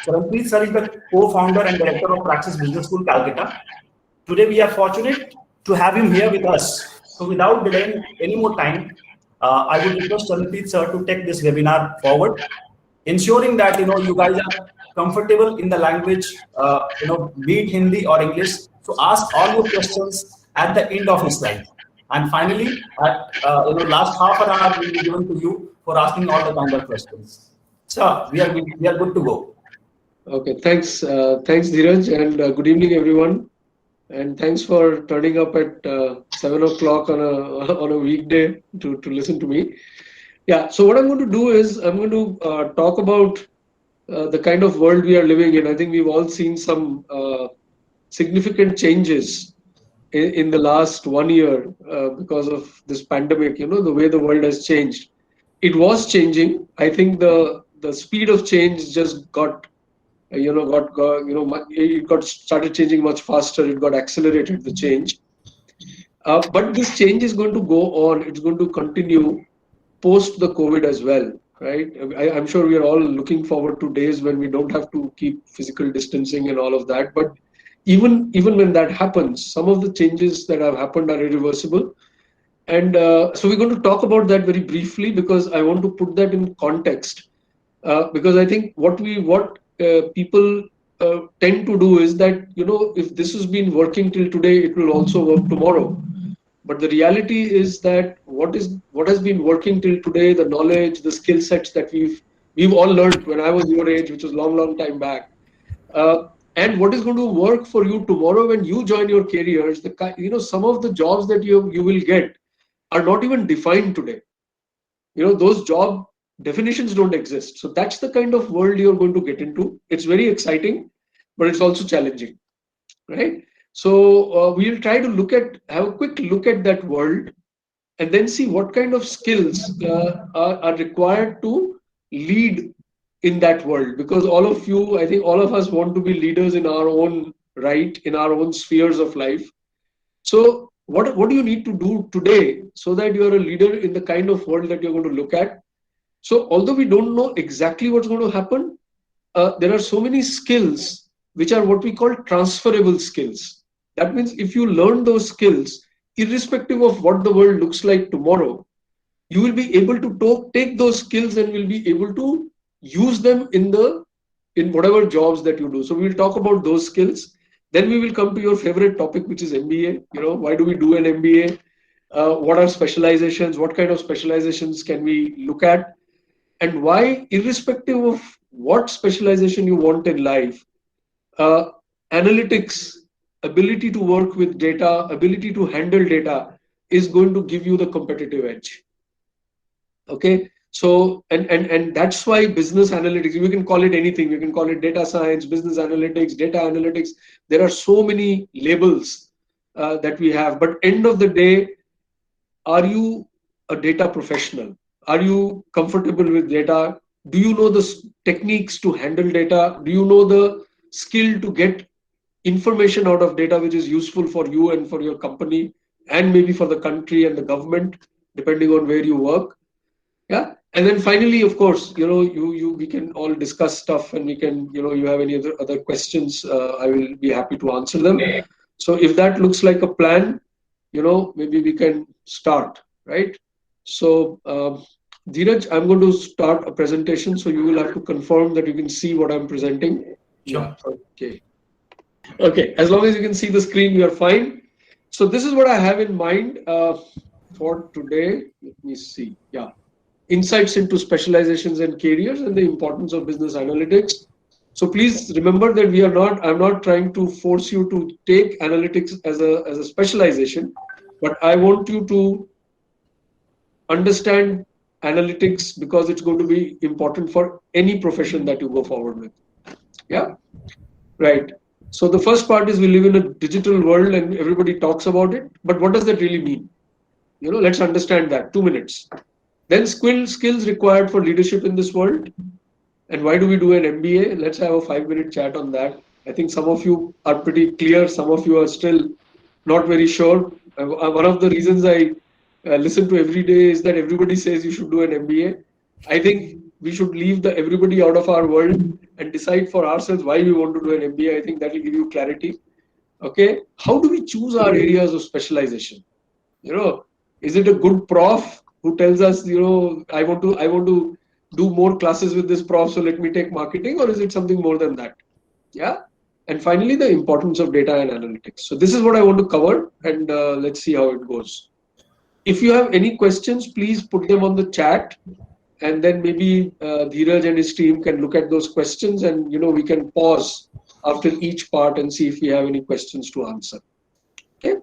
Charanpreet sir is the co-founder and director of Praxis Business School, Calcutta. Today we are fortunate to have him here with us. So without delaying any more time, I would request Charanpreet sir to take this webinar forward, ensuring that you guys are comfortable in the language, be it Hindi or English. So ask all your questions at the end of his slide. And finally, at last half an hour will be given to you for asking all the kind of questions. So we are good to go. Okay, thanks Dheeraj, and good evening everyone, and thanks for turning up at 7 o'clock on a weekday to listen to me. Yeah, so what I'm going to do is I'm going to talk about the kind of world we are living in. I think we've all seen some significant changes in the last 1 year because of this pandemic. The way the world has changed. It was changing. I think the speed of change just it got started changing much faster. It got accelerated, the change. But this change is going to go on. It's going to continue post the COVID as well, right? I'm sure we are all looking forward to days when we don't have to keep physical distancing and all of that. But even when that happens, some of the changes that have happened are irreversible. And so we're going to talk about that very briefly because I want to put that in context. Because I think what people tend to do is that, if this has been working till today, it will also work tomorrow. But the reality is that what has been working till today, the knowledge, the skill sets that we've all learned when I was your age, which was long time back, and what is going to work for you tomorrow when you join your careers, some of the jobs that you will get are not even defined today. Those job definitions don't exist. So that's the kind of world you're going to get into. It's very exciting, but it's also challenging, right? So we'll try to have a quick look at that world and then see what kind of skills are required to lead in that world. Because I think all of us want to be leaders in our own right, in our own spheres of life. So what do you need to do today so that you're a leader in the kind of world that you're going to look at? So although we don't know exactly what's going to happen, there are so many skills which are what we call transferable skills. That means if you learn those skills, irrespective of what the world looks like tomorrow, you will be able to take those skills and will be able to use them in whatever jobs that you do. So we'll talk about those skills. Then we will come to your favorite topic, which is MBA. Why do we do an MBA? What are specializations? What kind of specializations can we look at? And why, irrespective of what specialization you want in life, analytics, ability to work with data, ability to handle data is going to give you the competitive edge. Okay, so and that's why business analytics, you can call it anything. You can call it data science, business analytics, data analytics. There are so many labels that we have. But end of the day, are you a data professional? Are you comfortable with data? Do you know the techniques to handle data? Do you know the skill to get information out of data which is useful for you and for your company and maybe for the country and the government, depending on where you work? Yeah. And then finally, of course, we can all discuss stuff, and we can, you have any other questions, I will be happy to answer them. So if that looks like a plan, maybe we can start, right? So, Dheeraj, I'm going to start a presentation, so you will have to confirm that you can see what I'm presenting. Sure. Yeah. Okay. As long as you can see the screen, you are fine. So this is what I have in mind for today. Let me see. Yeah. Insights into specializations and careers and the importance of business analytics. So please remember that I'm not trying to force you to take analytics as a specialization, but I want you to understand analytics because it's going to be important for any profession that you go forward with. Yeah, right. So the first part is we live in a digital world and everybody talks about it, but what does that really mean? Let's understand that. 2 minutes. Then skills required for leadership in this world. And why do we do an MBA? Let's have a 5-minute chat on that. I think some of you are pretty clear. Some of you are still not very sure. One of the reasons I listen to every day is that everybody says you should do an MBA. I think we should leave the everybody out of our world and decide for ourselves why we want to do an MBA. I think that will give you clarity. Okay, how do we choose our areas of specialization? You know, is it a good prof who tells us, you know, I want to do more classes with this prof, so let me take marketing, or is it something more than that? Yeah. And finally, the importance of data and analytics. So this is what I want to cover, and let's see how it goes. If you have any questions, please put them on the chat, and then maybe Dheeraj and his team can look at those questions, and we can pause after each part and see if we have any questions to answer. Okay.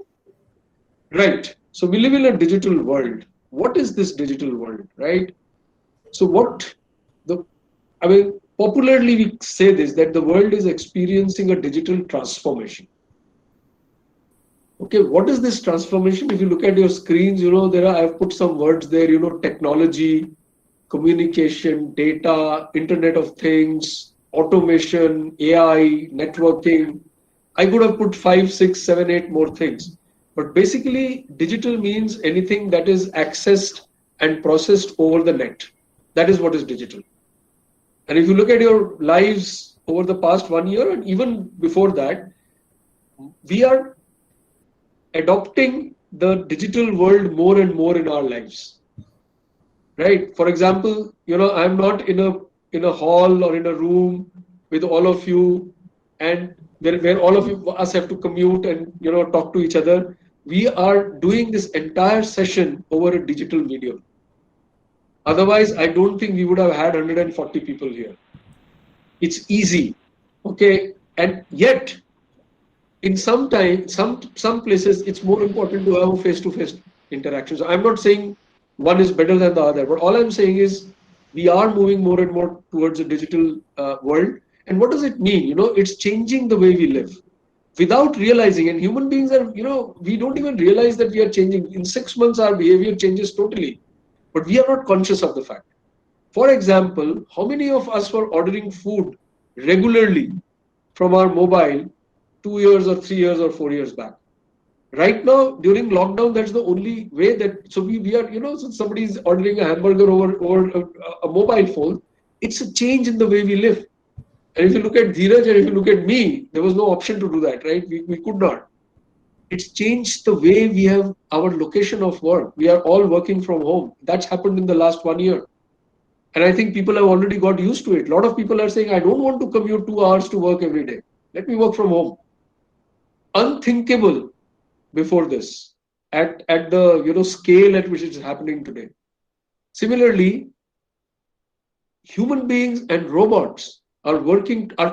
Right. So we live in a digital world. What is this digital world, right? So popularly we say this, that the world is experiencing a digital transformation. Okay, what is this transformation? If you look at your screens, I've put some words there, technology, communication, data, Internet of Things, automation, AI, networking. I could have put 5, 6, 7, 8 more things. But basically, digital means anything that is accessed and processed over the net. That is what is digital. And if you look at your lives over the past 1 year and even before that, we are adopting the digital world more and more in our lives. Right? For example, I'm not in a hall or in a room with all of you, and where all of us have to commute and talk to each other. We are doing this entire session over a digital medium. Otherwise, I don't think we would have had 140 people here. It's easy, okay, and yet in some places it's more important to have a face-to-face interaction. So I'm not saying one is better than the other, but all I'm saying is we are moving more and more towards a digital world. And what does it mean? It's changing the way we live without realizing. And human beings are, we don't even realize that we are changing. In 6 months, our behavior changes totally, but we are not conscious of the fact. For example, how many of us were ordering food regularly from our mobile 2 years or 3 years or 4 years back? Right now, during lockdown, that's the only way that, so we are, so somebody is ordering a hamburger over a mobile phone, it's a change in the way we live. And if you look at Dheeraj and if you look at me, there was no option to do that, right? We could not. It's changed the way we have our location of work. We are all working from home. That's happened in the last 1 year. And I think people have already got used to it. A lot of people are saying, I don't want to commute 2 hours to work every day. Let me work from home. Unthinkable before this at the scale at which it's happening today. Similarly, human beings and robots are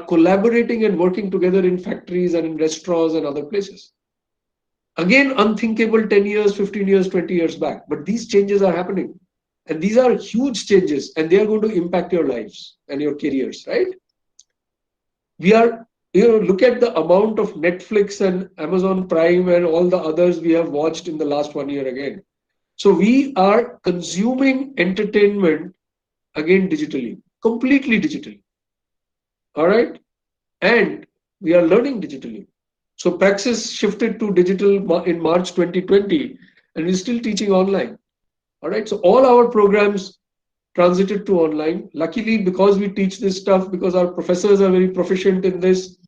collaborating and working together in factories and in restaurants and other places. Again, unthinkable 10 years, 15 years, 20 years back. But these changes are happening. And these are huge changes, and they are going to impact your lives and your careers, right? We are, look at the amount of Netflix and Amazon Prime and all the others we have watched in the last 1 year again. So we are consuming entertainment again digitally, completely digitally. All right? And we are learning digitally. So Praxis shifted to digital in March 2020, and we're still teaching online. All right, so all our programs transited to online. Luckily, because we teach this stuff, because our professors are very proficient in this,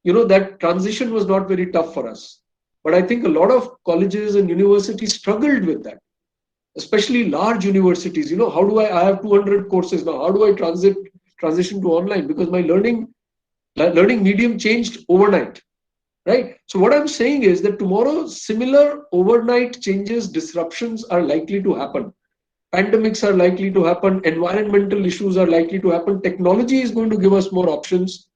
that transition was not very tough for us. But I think a lot of colleges and universities struggled with that, especially large universities. How do I have 200 courses now? How do I transition to online? Because my learning medium changed overnight. Right. So what I'm saying is that tomorrow, similar overnight changes, disruptions are likely to happen. Pandemics are likely to happen. Environmental issues are likely to happen. Technology is going to give us more options.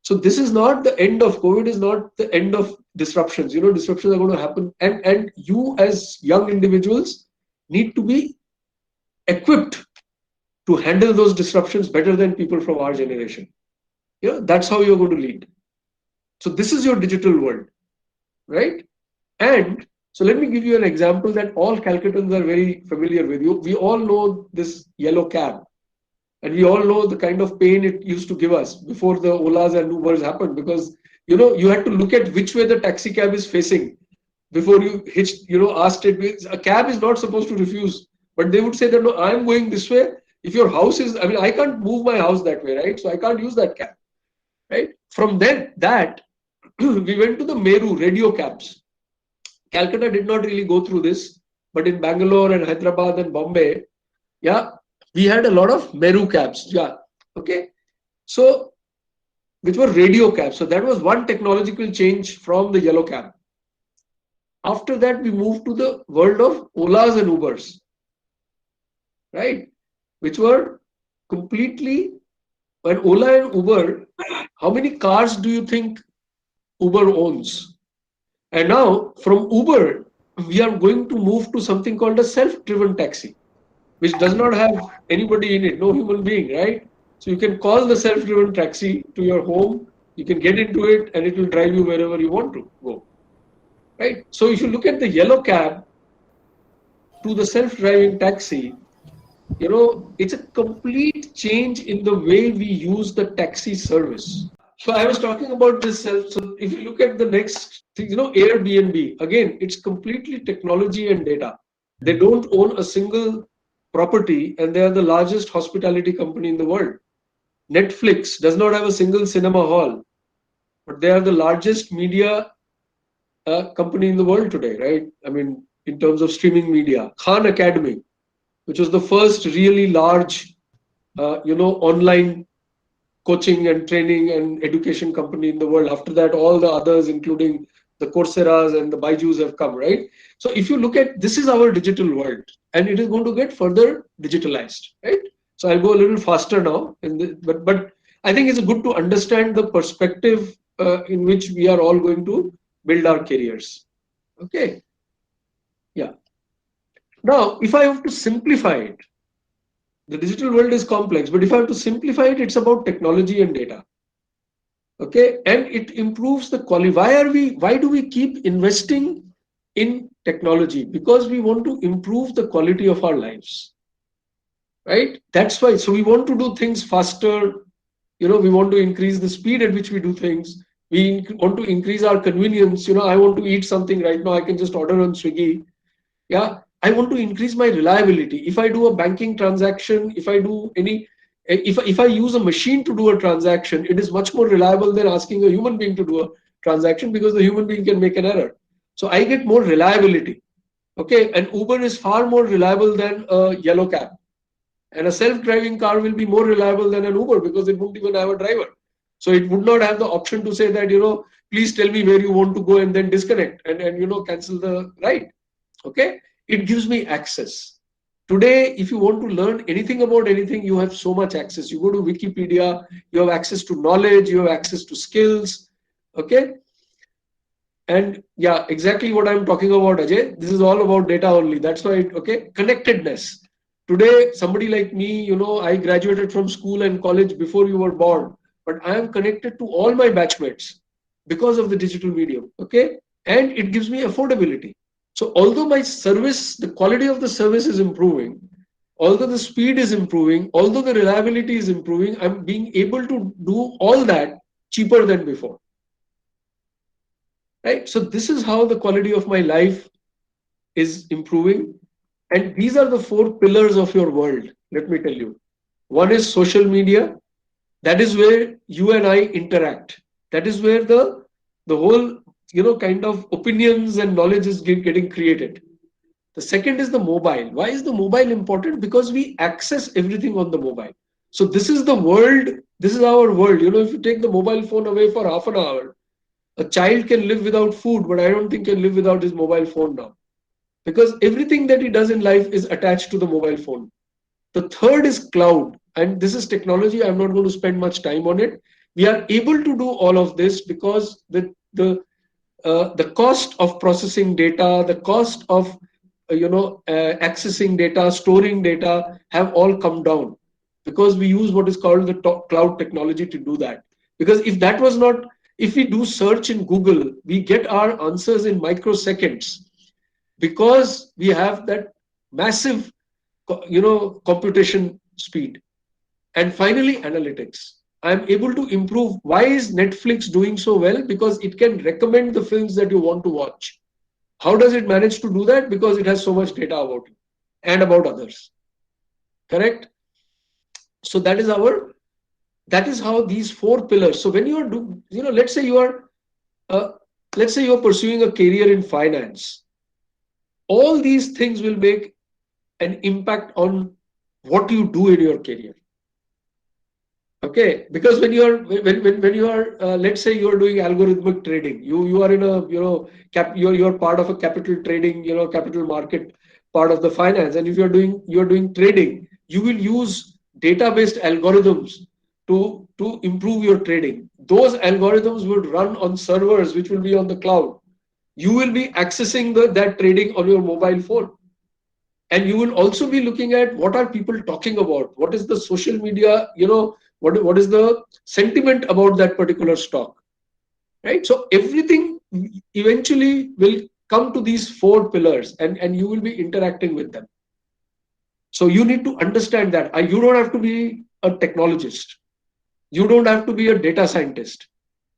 So this is not the end of COVID, is not the end of disruptions. Disruptions are going to happen. And you as young individuals need to be equipped to handle those disruptions better than people from our generation. That's how you're going to lead. So this is your digital world, right? And so let me give you an example that all Calcuttans are very familiar with. We all know this yellow cab, and we all know the kind of pain it used to give us before the Olas and Ubers happened, because you had to look at which way the taxi cab is facing. before you hitched, asked it. A cab is not supposed to refuse, but they would say that, no, I'm going this way. If your house is, I can't move my house that way, right? So I can't use that cab, right? From then, we went to the Meru radio cabs. Calcutta did not really go through this, but in Bangalore and Hyderabad and Bombay, yeah, we had a lot of Meru cabs. Yeah, okay. So, which were radio cabs. So that was one technological change from the yellow cab. After that, we moved to the world of Olas and Ubers, right? Which were completely, when Ola and Uber, how many cars do you think Uber owns? And now from Uber, we are going to move to something called a self-driven taxi, which does not have anybody in it, no human being, right? So you can call the self-driven taxi to your home, you can get into it and it will drive you wherever you want to go, right? So if you look at the yellow cab to the self-driving taxi, it's a complete change in the way we use the taxi service. So I was talking about this. So if you look at the next thing, Airbnb, again, it's completely technology and data. They don't own a single property and they are the largest hospitality company in the world. Netflix does not have a single cinema hall, but they are the largest media company in the world today, right? In terms of streaming media. Khan Academy, which was the first really large, online coaching and training and education company in the world. After that, all the others, including the Coursera's and the Baijus, have come, right? So if you look at, this is our digital world, and it is going to get further digitalized, right? So I'll go a little faster now, but I think it's good to understand the perspective in which we are all going to build our careers. Okay. Yeah. Now, if I have to simplify it, the digital world is complex, but if I have to simplify it, it's about technology and data. Okay, and it improves the quality. Why do we keep investing in technology? Because we want to improve the quality of our lives, right? That's why. So we want to do things faster. We want to increase the speed at which we do things. We want to increase our convenience. I want to eat something right now, I can just order on Swiggy. Yeah. I want to increase my reliability. If I do a banking transaction, if I use a machine to do a transaction, it is much more reliable than asking a human being to do a transaction, because the human being can make an error. So I get more reliability. Okay, and Uber is far more reliable than a yellow cab. And a self-driving car will be more reliable than an Uber, because it won't even have a driver. So it would not have the option to say that, please tell me where you want to go and then disconnect and cancel the ride. Okay. It gives me access. Today, if you want to learn anything about anything, you have so much access. You go to Wikipedia, you have access to knowledge, you have access to skills. Okay. And yeah, exactly what I'm talking about, Ajay. This is all about data only. That's why, connectedness. Today, somebody like me, I graduated from school and college before you were born, but I am connected to all my batchmates because of the digital medium. Okay. And it gives me affordability. So although my service, the quality of the service is improving, although the speed is improving, although the reliability is improving, I'm being able to do all that cheaper than before. Right? So this is how the quality of my life is improving. And these are the 4 pillars of your world. Let me tell you. One is social media. That is where you and I interact. That is where the whole kind of opinions and knowledge is getting created. The second is the mobile. Why is the mobile important? Because we access everything on the mobile. So this is the world. This is our world. If you take the mobile phone away for half an hour, a child can live without food, but I don't think can live without his mobile phone now. Because everything that he does in life is attached to the mobile phone. The third is cloud. And this is technology. I'm not going to spend much time on it. We are able to do all of this because the cost of processing data, the cost of accessing data, storing data have all come down, because we use what is called the cloud technology to do that. Because if we do search in Google, we get our answers in microseconds, because we have that massive computation speed. And finally, analytics. I'm able to improve. Why is Netflix doing so well? Because it can recommend the films that you want to watch. How does it manage to do that? Because it has so much data about you and about others. Correct? So that is how these four pillars. So when you are let's say you are pursuing a career in finance, all these things will make an impact on what you do in your career. Okay, because when you are let's say you are doing algorithmic trading, you are in a you are part of a capital trading, capital market part of the finance, and if you are doing trading, you will use data based algorithms to improve your trading. Those algorithms will run on servers which will be on the cloud. You will be accessing that trading on your mobile phone, and you will also be looking at what are people talking about, what is the social media, what is the sentiment about that particular stock, right? So everything eventually will come to these four pillars, and you will be interacting with them. So you need to understand that you don't have to be a technologist, you don't have to be a data scientist,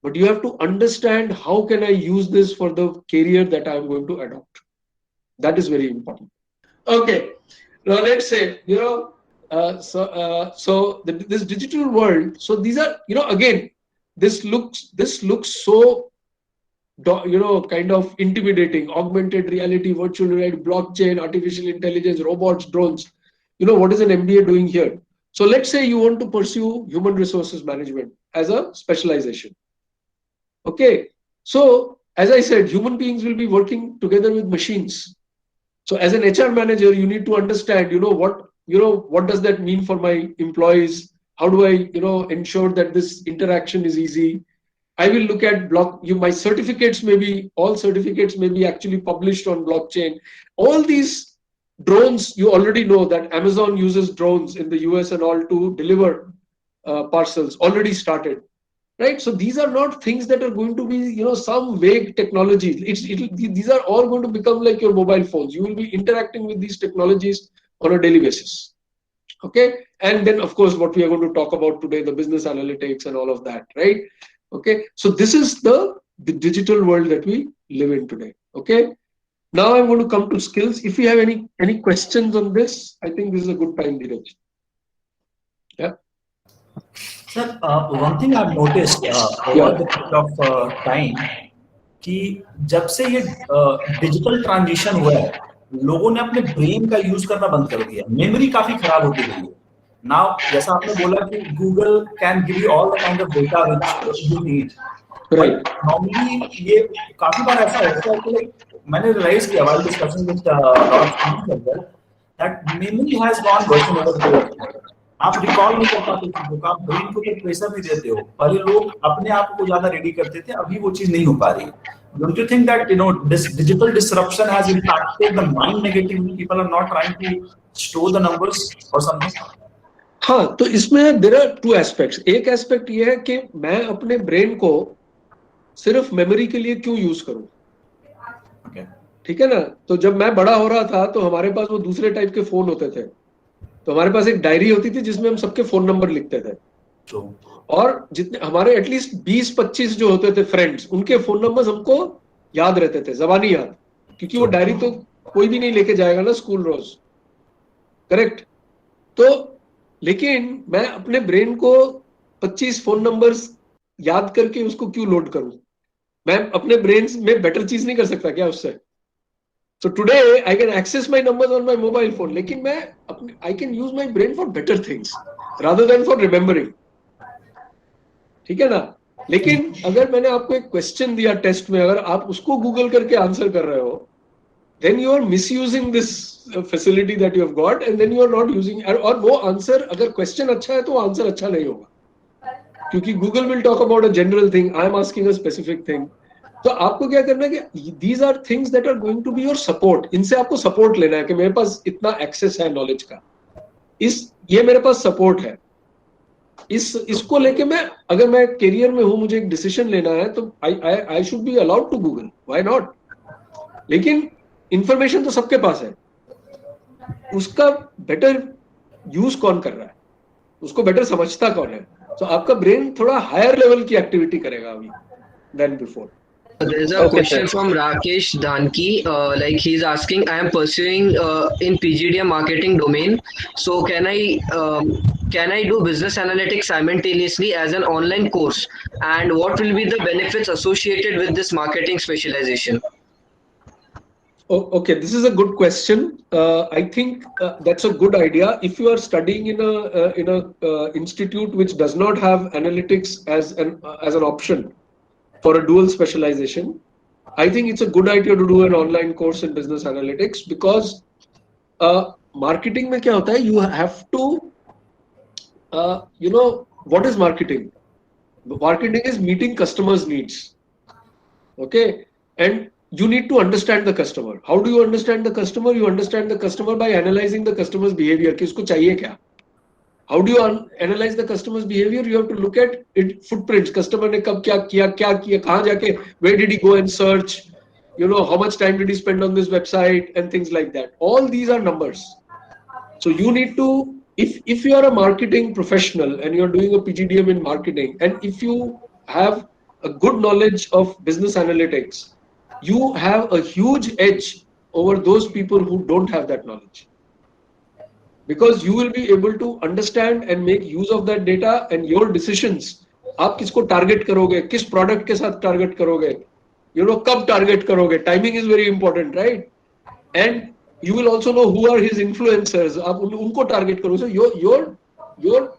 but you have to understand how can I use this for the career that I'm going to adopt. That is very important. Okay, now let's say this digital world. So these are again, this looks so kind of intimidating. Augmented reality, virtual reality, blockchain, artificial intelligence, robots, drones. What is an MBA doing here? So let's say you want to pursue human resources management as a specialization. Okay, so as I said, human beings will be working together with machines. So as an HR manager, you need to understand, what does that mean for my employees? How do I, ensure that this interaction is easy? I will look at my certificates all certificates may be actually published on blockchain. All these drones, you already know that Amazon uses drones in the US and all to deliver parcels, already started. Right, so these are not things that are going to be, some vague technology. These are all going to become like your mobile phones. You will be interacting with these technologies on a daily basis. Okay, and then of course what we are going to talk about today, the business analytics and all of that, right? Okay, so this is the digital world that we live in today. Okay, now I'm going to come to skills. If you have any questions on this, I think this is a good time, Dheeraj. Yeah. Sir, one thing I've noticed over the period of time कि जब से ये digital transition हुआ है, लोगों ने अपने brain का यूज करना बंद कर दिया, मेमोरी काफी खराब होती गई है. नाउ जैसा आपने बोला कि Google can give you all the kind of data which you need, but normally ये काफी बार ऐसा होता है कि मैंने रियलाइज किया while discussing with lot of students that memory has gone worsen over the time. आप रिकॉल नहीं कर पाते चीजों का, आप ब्रेन को तो प्रेशर नहीं देते हो. पहले लोग अपने आप को ज्यादा रेडी करते थे, अभी वो चीज नहीं हो पा रही. Don't you think that this digital disruption has impacted the mind negatively? People are not trying to store the numbers or something. हाँ, तो इसमें there are two aspects. एक एस्पेक्ट ये है कि मैं अपने ब्रेन को सिर्फ मेमोरी के लिए क्यों यूज करूं. Okay. ठीक है ना. तो जब मैं बड़ा हो रहा था तो हमारे पास वो दूसरे टाइप के फोन होते थे. तो हमारे पास एक डायरी होती थी जिसमें हम सबके फोन नंबर लिखते थे. और जितने हमारे एटलीस्ट 20-25 जो होते थे फ्रेंड्स, उनके फोन नंबर्स हमको याद रहते थे, जबानी याद, क्योंकि वो डायरी तो कोई भी नहीं लेके जाएगा ना स्कूल रोज. करेक्ट. तो लेकिन मैं अपने ब्रेन को 25 फोन नंबर्स याद करके उसको क्यों लोड करूं. मैं अपने ब्रेन में बेटर चीज नहीं कर सकता क्या उससे. So today I can access my numbers on my mobile phone, लेकिन I can use my brain for better things rather than for remembering. ठीक है ना. लेकिन अगर मैंने आपको एक क्वेश्चन दिया टेस्ट में, अगर आप उसको गूगल करके आंसर कर रहे हो, then you are misusing this facility that you have got, and then you are not using. और वो आंसर, अगर क्वेश्चन अच्छा है तो वो आंसर अच्छा नहीं होगा, क्योंकि Google will talk about a general thing. I am asking a specific thing. तो आपको क्या करना है कि these are things that are going to be your support. इनसे आपको सपोर्ट लेना है कि मेरे पास इतना एक्सेस है नॉलेज का, ये मेरे पास सपोर्ट है. इसको लेके अगर मैं करियर में हूं, मुझे एक डिसीजन लेना है, तो I should be allowed to Google. Why not. लेकिन इंफॉर्मेशन तो सबके पास है, उसका बेटर यूज कौन कर रहा है, उसको बेटर समझता कौन है. तो आपका ब्रेन थोड़ा हायर लेवल की एक्टिविटी करेगा अभी then before. There's a Okay, question sir. from Rakesh Dhanki. Like he's asking, I am pursuing in PGDM marketing domain. So can I do business analytics simultaneously as an online course? And what will be the benefits associated with this marketing specialization? Oh, okay, this is a good question. I think that's a good idea. If you are studying in a institute which does not have analytics as an option for a dual specialization, I think it's a good idea to do an online course in business analytics because marketing में क्या होता है? You have to what is marketing? Marketing is meeting customers' needs. Okay, and you need to understand the customer. How do you understand the customer? You understand the customer by analyzing the customer's behavior. किसको चाहिए क्या? How do you analyze the customer's behavior? You have to look at it footprints. Customer ने कब क्या किया, कहाँ जाके, where did he go and search? How much time did he spend on this website and things like that. All these are numbers. So you need to, if you are a marketing professional and you're doing a PGDM in marketing, and if you have a good knowledge of business analytics, you have a huge edge over those people who don't have that knowledge. Because you will be able to understand and make use of that data and your decisions. आप किसको target करोगे, किस product के साथ target करोगे, कब target करोगे. Timing is very important, right? And you will also know who are his influencers. आप उनको target करो. So your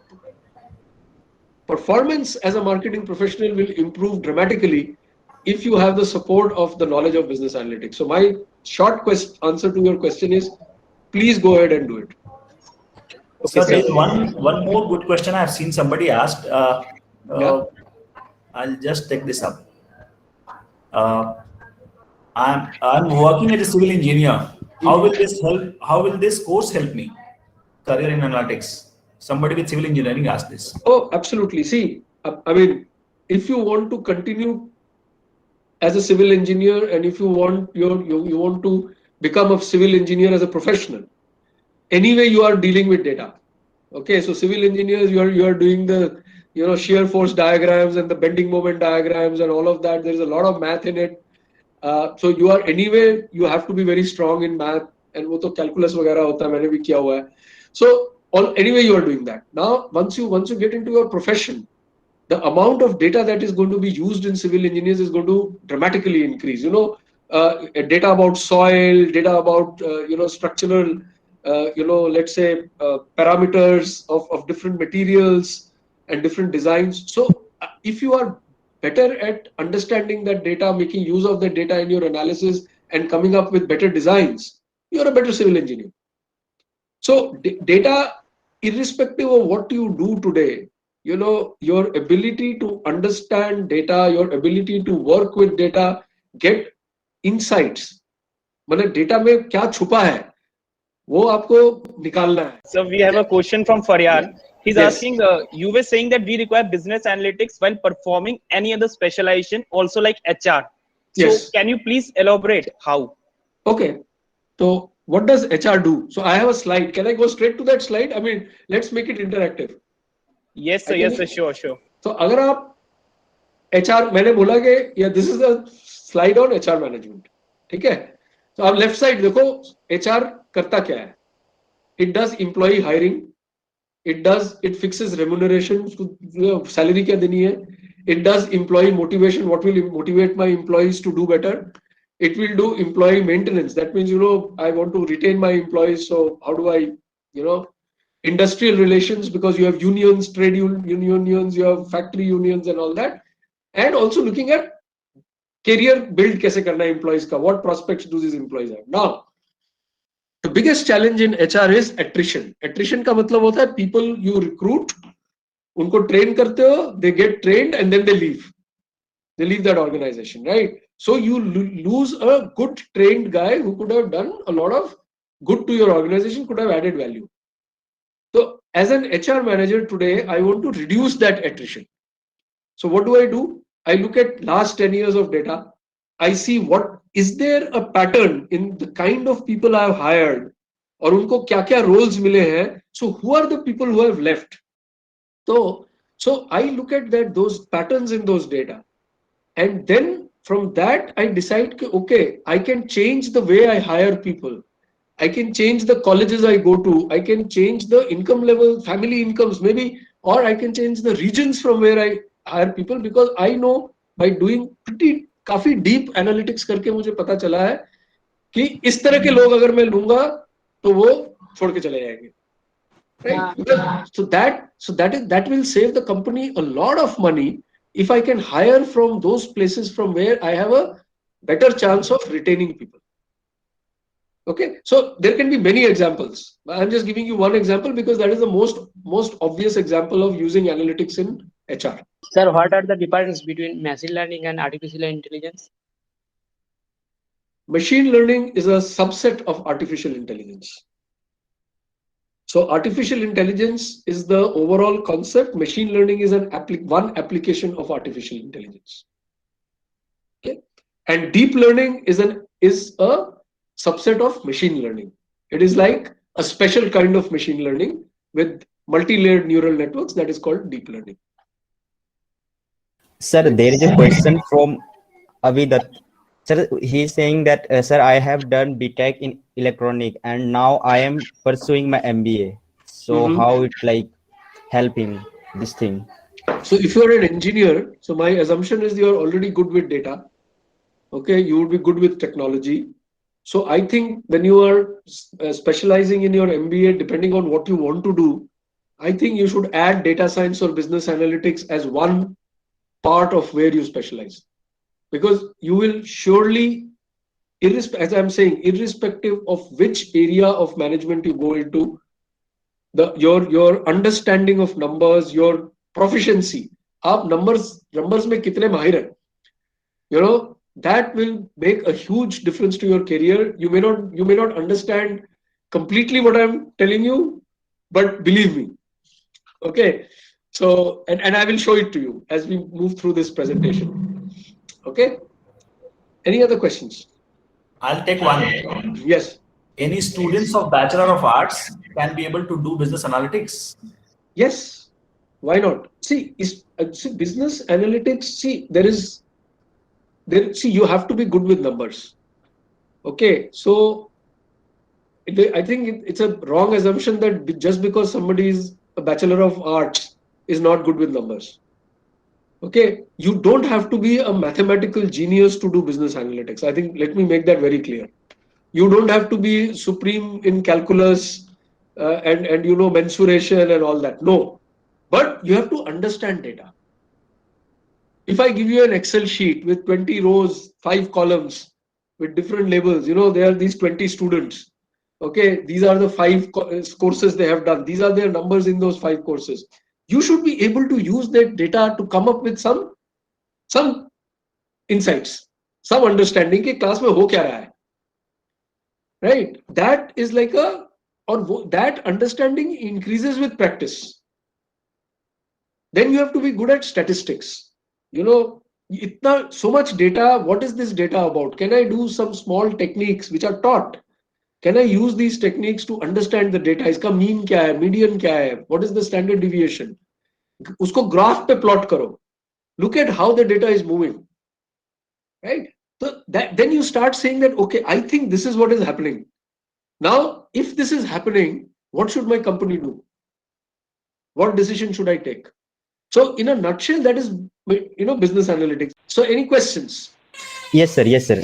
performance as a marketing professional will improve dramatically if you have the support of the knowledge of business analytics. So my short answer to your question is, please go ahead and do it. So there's one more good question I've seen somebody asked. Yeah. I'll just take this up. I'm working as a civil engineer. How will this help? How will this course help me? Career in analytics. Somebody with civil engineering asked this. Oh, absolutely. See, I mean, if you want to continue as a civil engineer, and if you want you want to become a civil engineer as a professional, anyway you are dealing with data. Okay, so civil engineers, you are doing the shear force diagrams and the bending moment diagrams and all of that. There is a lot of math in it. So you have to be very strong in math, and वो तो calculus वगैरह होता है, मैंने भी किया हुआ है. So anyway you are doing that. Now once you get into your profession, the amount of data that is going to be used in civil engineers is going to dramatically increase. Data about soil, data about structural, let's say parameters of different materials and different designs. So if you are better at understanding that data, making use of that data in your analysis and coming up with better designs, you're a better civil engineer. So data, irrespective of what you do today, your ability to understand data, your ability to work with data, get insights. मतलब data में क्या छुपा है, वो आपको निकालना है. So we have a question from Faryad. He's Yes. asking, you were saying that we require business analytics while performing any other specialization, also like HR. So Yes. can you please elaborate how? Okay. So what does HR do? So I have a slide. Can I go straight to that slide? I mean, let's make it interactive. Yes, sir. Yes, sir. Sure, sure. So अगर आप HR, मैंने बोला कि this is a slide on HR management. ठीक है? So आप left side देखो, HR करता क्या है? It does employee hiring. It fixes remuneration. Salary क्या देनी है? It does employee motivation. What will motivate my employees to do better? It will do employee maintenance. That means, I want to retain my employees. So how do I, industrial relations, because you have unions, trade unions, you have factory unions and all that. And also looking at career build कैसे करना है employees का. What prospects do these employees have? Now, the biggest challenge in HR is attrition. Attrition का मतलब होता है people you recruit, उनको train करते हो, they get trained and then they leave. They leave that organization, right? So you lose a good trained guy who could have done a lot of good to your organization, could have added value. So as an HR manager today, I want to reduce that attrition. So what do? I look at last 10 years of data. I see what is there a pattern in the kind of people I have hired, और उनको क्या क्या roles मिले हैं. So who are the people who have left? So I look at those patterns in those data, and then from that, I decide, okay, I can change the way I hire people. I can change the colleges I go to. I can change the income level, family incomes, maybe, or I can change the regions from where I hire people, because I know by doing काफी deep analytics करके मुझे पता चला है कि इस तरह के लोग अगर मैं लूंगा तो वो छोड़ के चले जाएंगे. Right? That will save the company a lot of money if I can hire from those places from where I have a better chance of retaining people. Okay, so there can be many examples. I'm just giving you one example because that is the most obvious example of using analytics in HR. Sir, what are the differences between machine learning and artificial intelligence? Machine learning is a subset of artificial intelligence. So artificial intelligence is the overall concept. Machine learning is one application of artificial intelligence. Okay, and deep learning is a subset of machine learning. It is like a special kind of machine learning with multi-layered neural networks that is called deep learning. Sir, there is a question from Avidat. Sir, he is saying that, sir, I have done BTech in electronic and now I am pursuing my MBA. So how it like helping this thing? So if you are an engineer, so my assumption is you are already good with data. Okay, you would be good with technology. So I think when you are specializing in your MBA, depending on what you want to do, I think you should add data science or business analytics as one part of where you specialize. Because you will surely, as I'm saying, irrespective of which area of management you go into, your understanding of numbers, your proficiency, आप numbers में कितने माहिर हैं, you know, that will make a huge difference to your career. You may not understand completely what I'm telling you, but believe me. Okay, so and I will show it to you as we move through this presentation. Okay, any other questions? I'll take one. Yes. Any students of Bachelor of Arts can be able to do business analytics? Yes, why not? See, business analytics, you have to be good with numbers. Okay, so I think it's a wrong assumption that just because somebody is a Bachelor of Arts is not good with numbers. Okay, you don't have to be a mathematical genius to do business analytics. I think, let me make that very clear. You don't have to be supreme in calculus and you know, mensuration and all that. No, but you have to understand data. If I give you an Excel sheet with 20 rows, 5 columns with different labels, you know, there are these 20 students. Okay, these are the 5 courses they have done. These are their numbers in those 5 courses. You should be able to use that data to come up with some insights, some understanding कि class में हो क्या रहा है, right? That is like that understanding increases with practice. Then you have to be good at statistics. You know, so much data. What is this data about? Can I do some small techniques which are taught? Can I use these techniques to understand the data? इसका mean क्या है, median क्या है? What is the standard deviation? उसको graph पे plot करो. Look at how the data is moving. Right? So then you start saying that, okay, I think this is what is happening. Now, if this is happening, what should my company do? What decision should I take? So in a nutshell, that is, you know, business analytics. So any questions? Yes, sir. Yes, sir.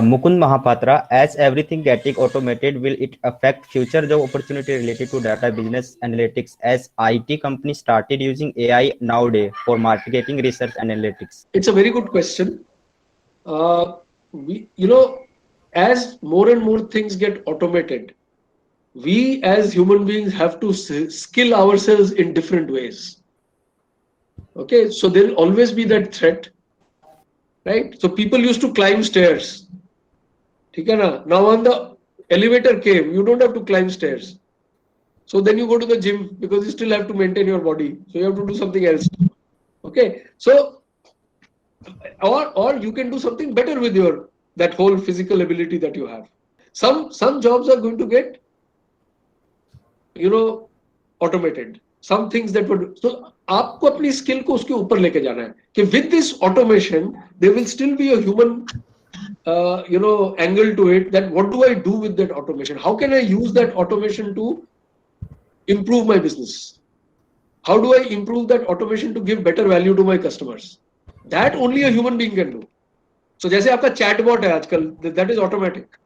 Mukund Mahapatra, as everything getting automated, will it affect future job opportunity related to data business analytics as IT companies started using AI nowadays for marketing research analytics? It's a very good question. You know, as more and more things get automated, we as human beings have to skill ourselves in different ways. Okay, so there will always be that threat. Right? So people used to climb stairs. Now when the elevator came, you don't have to climb stairs. So then you go to the gym because you still have to maintain your body. So you have to do something else. Okay. So, or you can do something better with that whole physical ability that you have. Some jobs are going to get, you know, automated. some things that would, so आपको अपनी skill को उसके ऊपर लेके जाना है कि with this automation there will still be a human angle to it, that what do I do with that automation? How can I use that automation to improve my business? How do I improve that automation to give better value to my customers? That only a human being can do. So जैसे आपका chatbot है आजकल, that is automatic.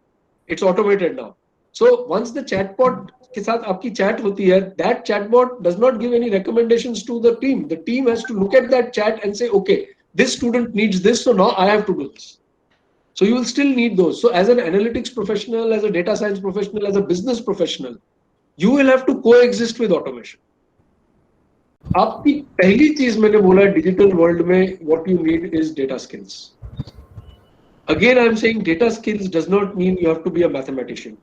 It's automated now. So once the chatbot के साथ आपकी chat होती है, that chatbot does not give any recommendations to the team. The team has to look at that chat and say, okay, this student needs this, so now I have to do this. So you will still need those. So as an analytics professional, as a data science professional, as a business professional, you will have to coexist with automation. आपकी पहली चीज मैंने बोला digital world में what you need is data skills. Again, I'm saying data skills does not mean you have to be a mathematician.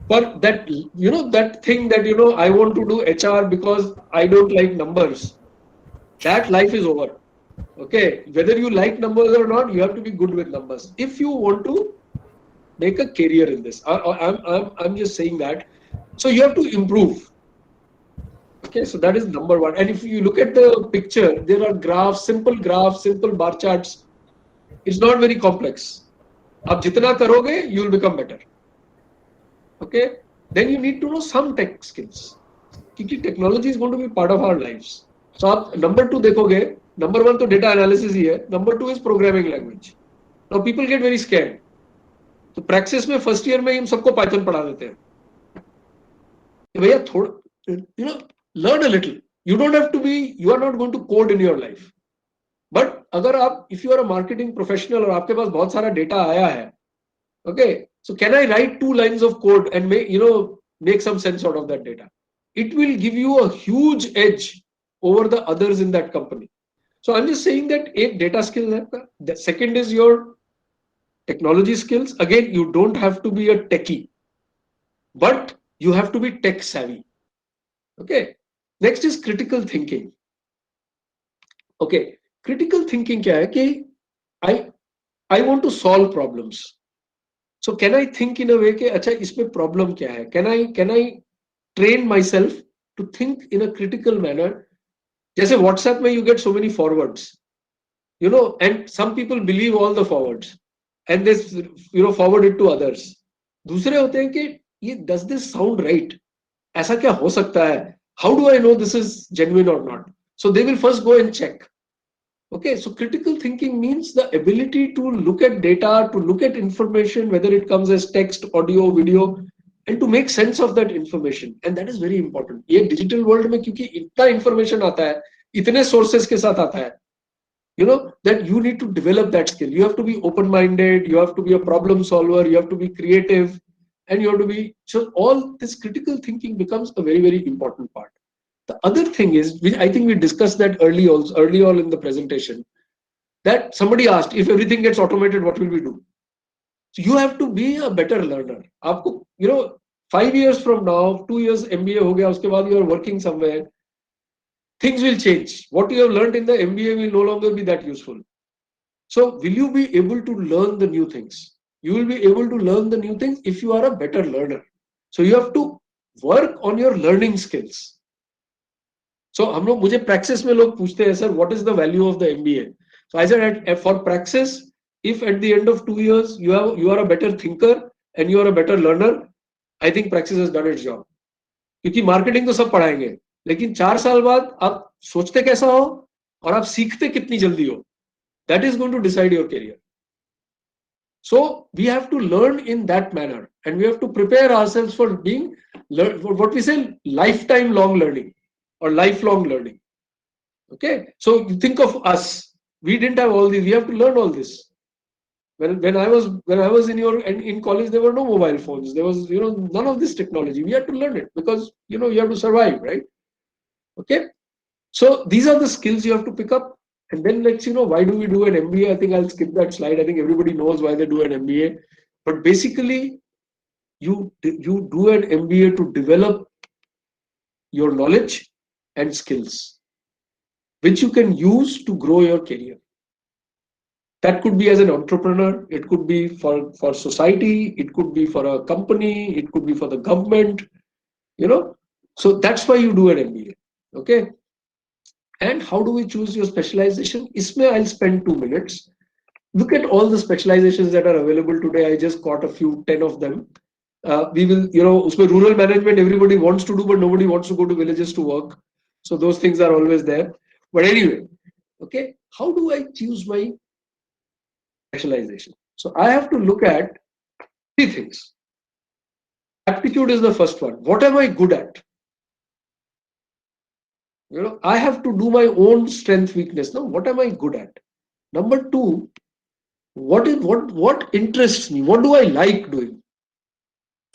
But that, that thing that, I want to do HR because I don't like numbers, that life is over. Okay, whether you like numbers or not, you have to be good with numbers if you want to make a career in this. I'm just saying that. So you have to improve. Okay, so that is number one. And if you look at the picture, there are graphs, simple bar charts. It's not very complex. आप जितना करोगे, you will become better. Okay, then you need to know some tech skills. क्योंकि technology is going to be part of our lives. So आप number 2 देखोगे, number 1 तो data analysis ही है, number 2 is programming language. Now people get very scared. तो praxis में first year में हम सबको Python पढ़ा देते हैं. भैया थोड़ा, learn a little. You don't have to be, you are not going to code in your life. But अगर आप, if you are a marketing professional और आपके पास बहुत सारा data आया है, okay, so can I write 2 lines of code and make some sense out of that data? It will give you a huge edge over the others in that company. So I'm just saying that एक data skill है, the second is your technology skills. Again, you don't have to be a techie, but you have to be tech savvy. Okay, next is critical thinking. Okay, critical thinking क्या है कि I want to solve problems. So can I think in a way कि अच्छा इसमें problem क्या है? Can I train myself to think in a critical manner? जैसे WhatsApp में you get so many forwards, and some people believe all the forwards and they forward it to others. दूसरे होते हैं कि ये does this sound right? ऐसा क्या हो सकता है? How do I know this is genuine or not? So they will first go and check. Okay, so critical thinking means the ability to look at data, to look at information, whether it comes as text, audio, video, and to make sense of that information. And that is very important. ये digital world में क्योंकि इतना information आता है, इतने sources के साथ आता है, that you need to develop that skill. You have to be open-minded, you have to be a problem solver, you have to be creative, and you have to be, so all this critical thinking becomes a very, very important part. The other thing is, I think we discussed that early on in the presentation, that somebody asked, if everything gets automated, what will we do? So you have to be a better learner. आपको, 5 years from now, 2 years MBA हो गया, उसके बाद you are working somewhere, things will change. What you have learned in the MBA will no longer be that useful. So will you be able to learn the new things? You will be able to learn the new things if you are a better learner. So you have to work on your learning skills. So मुझे praxis में लोग पूछते हैं, sir, what is the value of the MBA? So I said, for praxis, if at the end of 2 years you are a better thinker and you are a better learner, I think praxis has done its job. क्योंकि marketing तो सब पढ़ाएंगे, लेकिन 4 साल बाद आप सोचते कैसा हो और आप सीखते कितनी जल्दी हो, that is going to decide your career. So we have to learn in that manner, and we have to prepare ourselves for for what we say lifetime long learning or lifelong learning. Okay, so you think of us, we didn't have all these, we have to learn all this. When I was in college, there were no mobile phones, there was none of this technology. We had to learn it because you have to survive, right? Okay, so these are the skills you have to pick up. And then let's why do we do an MBA? I think I'll skip that slide. I think everybody knows why they do an MBA. But basically, you do an MBA to develop your knowledge and skills, which you can use to grow your career. That could be as an entrepreneur, it could be for society, it could be for a company, it could be for the government, So that's why you do an MBA. Okay. And how do we choose your specialization? Isme I'll spend 2 minutes. Look at all the specializations that are available today. I just caught a few, 10 of them. We will, usme rural management, everybody wants to do, but nobody wants to go to villages to work. So those things are always there. But anyway, okay, how do I choose my specialization? So I have to look at 3 things. Aptitude is the first one. What am I good at? I have to do my own strength weakness. Now, what am I good at? Number 2, what interests me? What do I like doing?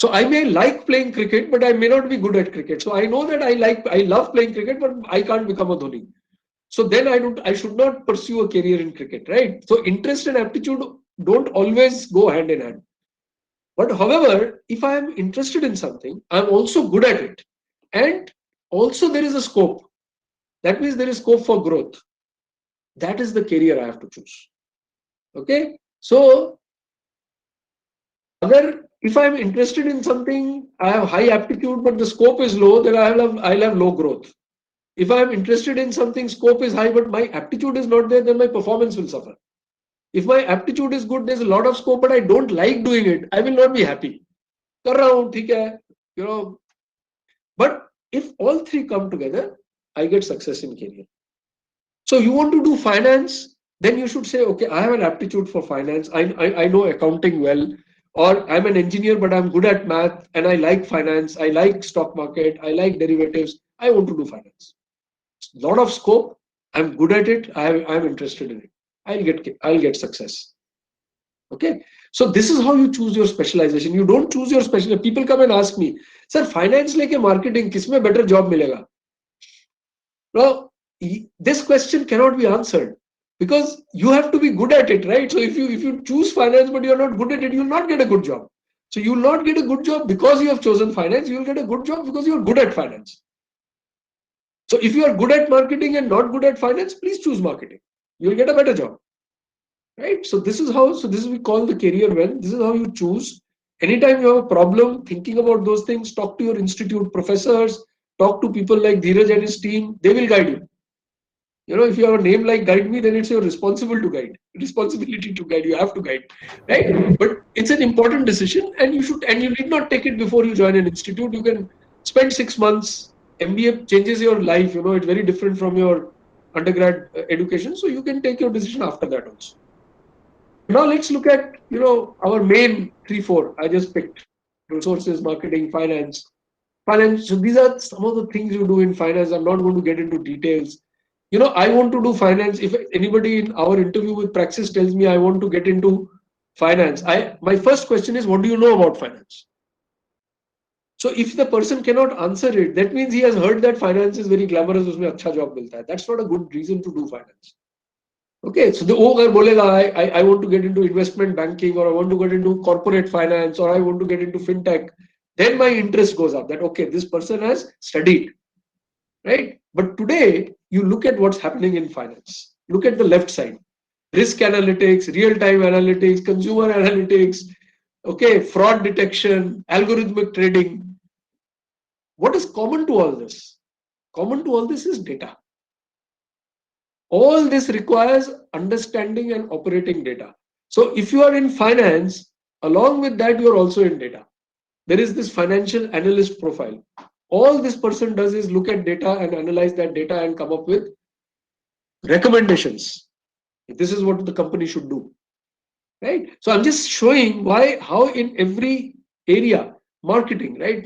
So I may like playing cricket, but I may not be good at cricket. So I know that I love playing cricket, but I can't become a Dhoni. So then I should not pursue a career in cricket, right? So interest and aptitude don't always go hand in hand. But however, if I am interested in something, I'm also good at it. And also there is a scope. That means there is scope for growth. That is the career I have to choose. Okay. So if I'm interested in something, I have high aptitude, but the scope is low, then I'll have low growth. If I'm interested in something, scope is high, but my aptitude is not there, then my performance will suffer. If my aptitude is good, there's a lot of scope, but I don't like doing it, I will not be happy. But if all 3 come together, I get success in career. So you want to do finance, then you should say, okay, I have an aptitude for finance. I know accounting well, or I'm an engineer, but I'm good at math and I like finance. I like stock market. I like derivatives. I want to do finance. A lot of scope. I'm good at it. I'm interested in it. I'll get success. Okay. So this is how you choose your specialization. You don't choose your specialization. People come and ask me, sir, finance like marketing, kisme better job milega? Now, this question cannot be answered because you have to be good at it, right? So if you choose finance but you're not good at it, you'll not get a good job. So you'll not get a good job because you have chosen finance. You'll get a good job because you're good at finance. So if you are good at marketing and not good at finance, please choose marketing. You'll get a better job, right? So this is we call the career well. This is how you choose. Anytime you have a problem thinking about those things, talk to your institute professors, talk to people like Dheeraj and his team. They will guide you. If you have a name like Guide Me, then it's your responsibility to guide. You have to guide, right? But it's an important decision, and you need not take it before you join an institute. You can spend 6 months. MBA changes your life. It's very different from your undergrad education, so you can take your decision after that also. Now let's look at our main 3-4. I just picked resources, marketing, finance. So these are some of the things you do in finance. I'm not going to get into details. I want to do finance. If anybody in our interview with Praxis tells me I want to get into finance, my first question is, what do you know about finance? So if the person cannot answer it, that means he has heard that finance is very glamorous, usme acha job milta hai. That's not a good reason to do finance. Okay, so I want to get into investment banking, or I want to get into corporate finance, or I want to get into fintech, then my interest goes up that, okay, this person has studied, right? But today, you look at what's happening in finance. Look at the left side. Risk analytics, real-time analytics, consumer analytics, okay, fraud detection, algorithmic trading. What is common to all this? Common to all this is data. All this requires understanding and operating data. So if you are in finance, along with that, you are also in data. There is this financial analyst profile. All this person does is look at data and analyze that data and come up with recommendations. This is what the company should do, right? So I'm just showing how in every area, marketing, right?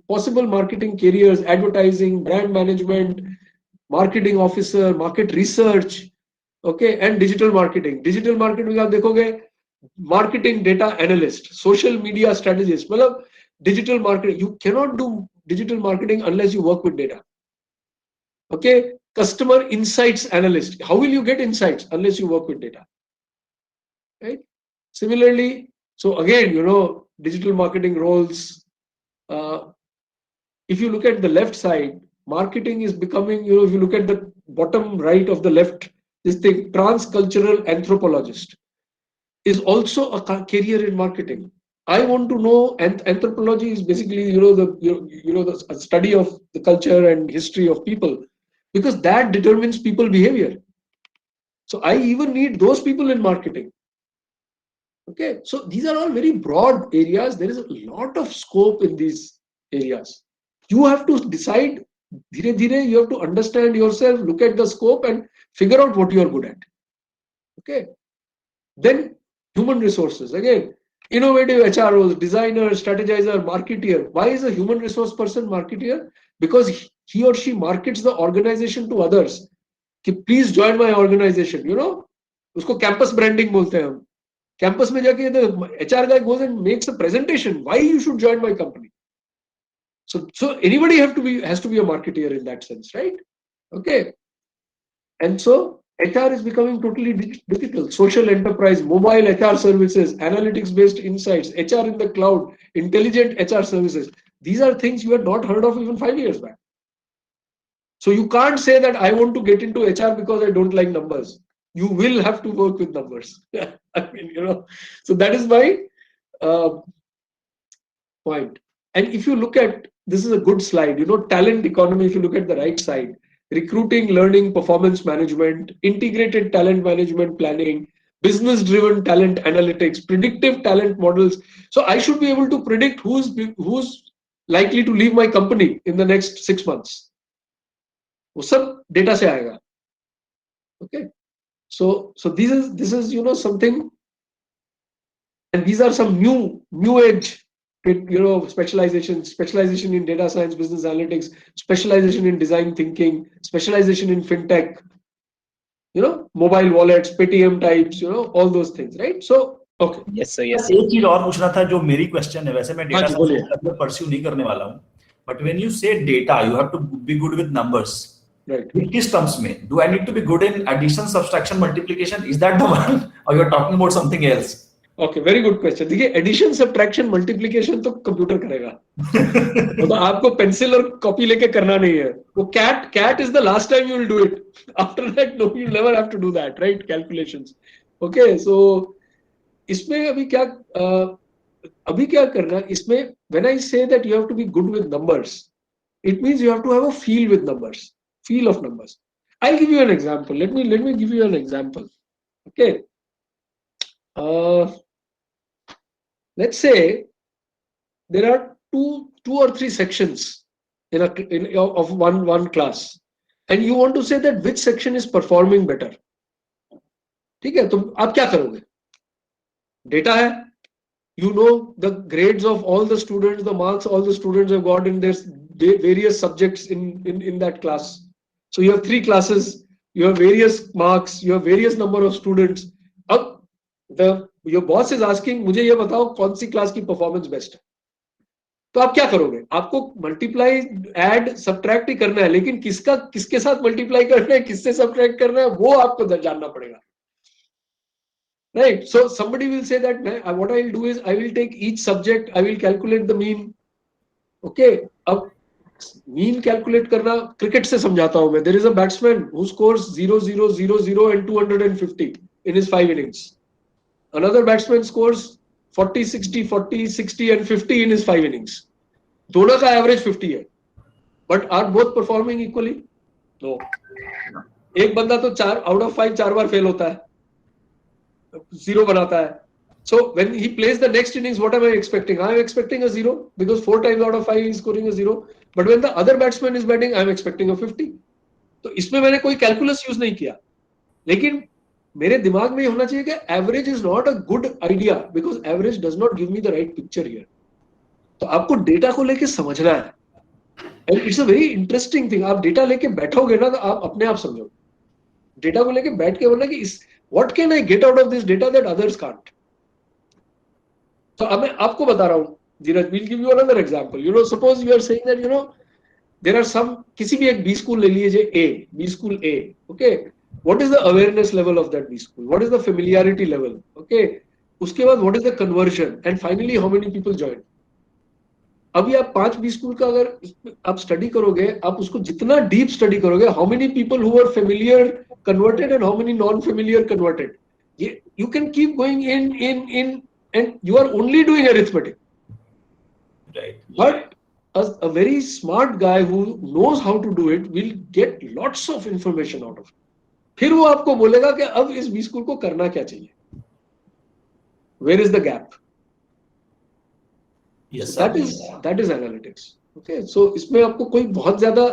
Possible marketing careers, advertising, brand management, marketing officer, market research, okay, and digital marketing. Digital marketing, आप देखोगे, marketing data analyst, social media strategist. मतलब digital marketing, you cannot do digital marketing unless you work with data. Okay, customer insights analyst. How will you get insights unless you work with data? Right. Similarly, so again, digital marketing roles. If you look at the left side, marketing is becoming, if you look at the bottom right of the left, this thing, transcultural anthropologist is also a career in marketing. I want to know, and anthropology is basically, the study of the culture and history of people. because that determines people behavior. So I even need those people in marketing. Okay, so these are all very broad areas. There is a lot of scope in these areas. You have to decide, dhire dhire, you have to understand yourself, look at the scope and figure out what you are good at. Okay, then human resources, again, innovative HROs, designer, strategizer, marketeer. Why is a human resource person marketeer? Because he or she markets the organization to others. कि please join my organization, you know, उसको campus branding बोलते हैं हम. Campus में जाके the HR guy goes and makes a presentation why you should join my company. So anybody has to be a marketeer in that sense, right? Okay, and so HR is becoming totally digital. Social enterprise, mobile HR services, analytics-based insights, HR in the cloud, intelligent HR services. These are things you had not heard of even 5 years back. So you can't say that I want to get into HR because I don't like numbers. You will have to work with numbers. I mean, you know, so that is my point. And if you look at, this is a good slide, you know, talent economy, if you look at the right side, recruiting, learning, performance management, integrated talent management planning, business-driven talent analytics, predictive talent models. So I should be able to predict who's likely to leave my company in the next 6 months. वो सब data से आएगा. Okay. So this is you know something, and these are some new age, you know, specialization in data science, business analytics, specialization in design thinking, specialization in fintech, you know, mobile wallets, Paytm types, you know, all those things, right? So okay. Yes sir, yes. एक चीज और पूछना था जो मेरी question है, वैसे मैं डेटा साइंस परस्यू नहीं करने वाला हूँ, but when you say data, you have to be good with numbers. Right. Which terms में? Do I need to be good in addition, subtraction, multiplication? Is that the one, or you're talking about something else? Okay, very good question. देखिए, addition, subtraction, multiplication तो computer करेगा. तो आपको pencil और copy लेके करना नहीं है. वो cat is the last time you will do it. After that, no, you never have to do that, right? Calculations. Okay, so इसमें अभी क्या करना? इसमें when I say that you have to be good with numbers, it means you have to have a feel with numbers. Feel of numbers. I'll give you an example. Let me give you an example. Okay. Let's say there are two or three sections of one class, and you want to say that which section is performing better. ठीक है, तो आप क्या करोगे? Data है. You know the grades of all the students, the marks all the students have got in their various subjects in that class. So you have 3 classes, you have various marks, you have various number of students. Ab your boss is asking, मुझे ये बताओ कौन सी class की performance best है. तो आप क्या करोगे? आपको मल्टीप्लाई, ऐड, सब्ट्रैक्ट ही करना है, लेकिन किसके साथ मल्टीप्लाई करना है, किससे सब्ट्रैक्ट करना है, वो आपको जानना पड़ेगा. Right? So somebody will say that what I will do is I will take each subject, I will calculate the mean. Okay. अब mean calculate करना क्रिकेट से समझाता हूं मैं. There is a batsman who scores 0, 0, 0, 0 and 250 in his 5 innings. Another batsman scores 40, 60, 40, 60 and 50 in his 5 innings. दोनों का average 50 है. But are both performing equally? No. एक बंदा तो 4 out of 5 4 बार फेल होता है, 0 बनाता है. So when he plays the next innings, what am I expecting? I am expecting a 0 because 4 times out of 5 he is scoring a 0. But when the other batsman is batting, I am expecting a 50. तो इसमें मैंने कोई calculus use नहीं किया, लेकिन मेरे दिमाग में होना चाहिए कि average is not a good idea because average does not give me the right picture here. तो आपको डेटा को लेके समझना है, and it's a very interesting thing. आप डेटा लेके बैठोगे ना तो आप अपने आप समझोगे. डेटा को लेके बैठ के बोलना कि what can I get out of this data that others can't. तो अब मैं आपको बता रहा हूँ, Dheeraj, will give you another example. You know, suppose you are saying that you know there are some, किसी भी एक बी स्कूल ले लीजिए, B school A. Okay, what is the awareness level of that B school? What is the familiarity level? Okay. उसके बाद what is the conversion? And finally, how many people join? अभी आप 5 B school का अगर आप study करोगे, आप उसको जितना डीप स्टडी करोगे, how many people who are familiar converted and how many non-familiar converted? You can keep going in and you are only doing arithmetic. Right. But a very smart guy who knows how to do it will get lots of information out of it. फिर वो आपको बोलेगा कि अब इस B school को करना क्या चाहिए. Where is the gap? Yes, That is analytics. Okay, so इसमें आपको कोई बहुत ज्यादा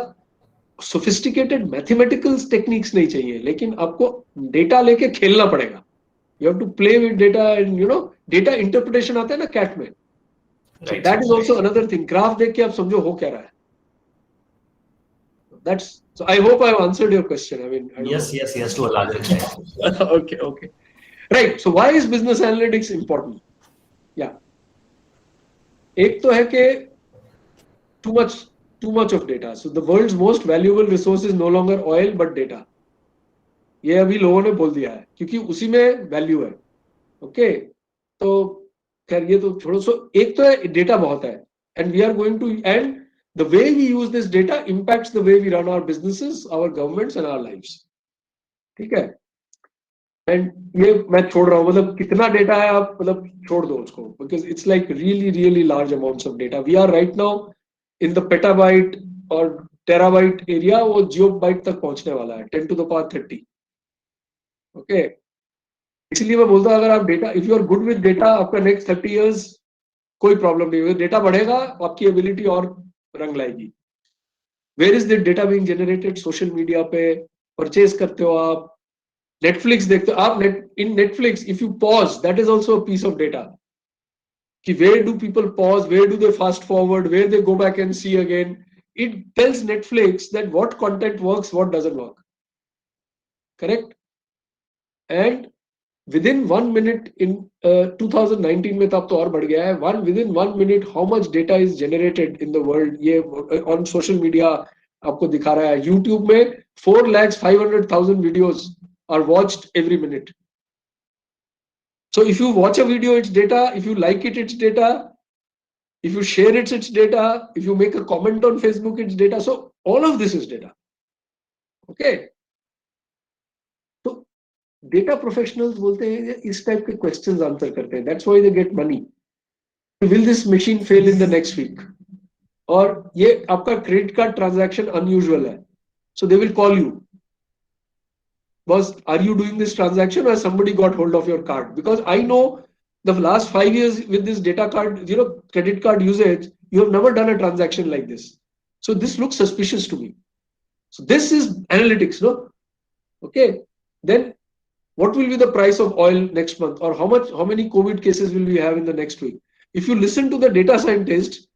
sophisticated mathematical techniques नहीं चाहिए, लेकिन आपको डेटा लेके खेलना पड़ेगा. You have to play with data and data interpretation आता है ना CAT में. So Right. that is also another thing. Graph देख के आप समझो हो क्या रहा है. So I hope I have answered your question. I mean, I don't Yes, to a larger extent. know. Okay. Right. So why is business analytics important? Yeah. एक तो है कि too much of data. So the world's most valuable resource is no longer oil but data. ये अभी लोगों ने बोल दिया है क्योंकि उसी में वैल्यू है. ओके, तो खैर ये तो छोड़ो. सो एक तो है डेटा बहुत है, and we are going to, and the way we use this data impacts the way we run our businesses, our governments and our lives. ठीक है, एंड ये मैं छोड़ रहा हूँ, मतलब कितना डेटा है आप मतलब छोड़ दो उसको, because it's like really large amounts of data. We are right now in the petabyte और टेराबाइट एरिया, वो जियोबाइट तक पहुंचने वाला है, 10 to the power 30. ओके, इसलिए मैं बोलता हूं अगर आप data, if you are good with data, आपका नेक्स्ट 30 years कोई प्रॉब्लम नहीं होगी. डेटा बढ़ेगा, आपकी एबिलिटी और रंग लाएगी. Where is the data being generated? Social media पे परचेज करते हो आप, नेटफ्लिक्स देखते हो आप, in Netflix if you pause, that is also a piece of data. कि where do people pause, where do they fast forward, where they go back and C again. It tells Netflix that what content works, what doesn't work. Correct? And within 1 minute in 2019 में तब तो और बढ़ गया है, within 1 minute how much data is generated in the world. ये on social media आपको दिखा रहा है. YouTube में 4,500,000 videos are watched every minute. So if you watch a video, it's data. If you like it, it's data. If you share it, it's data. If you make a comment on Facebook, it's data. So all of this is data. Okay. Data professionals बोलते हैं इस type के questions answer करते हैं. That's why they get money. Will this machine fail in the next week? और ये आपका credit card transaction unusual है, so they will call you, boss are you doing this transaction और somebody got hold of your card? Because I know the last 5 years with this data card, credit card usage, you have never done a transaction like this. So this looks suspicious to me. So this is analytics, no? Okay, then what will be the price of oil next month, or how many COVID cases will we have in the next week? If you listen to the data scientists,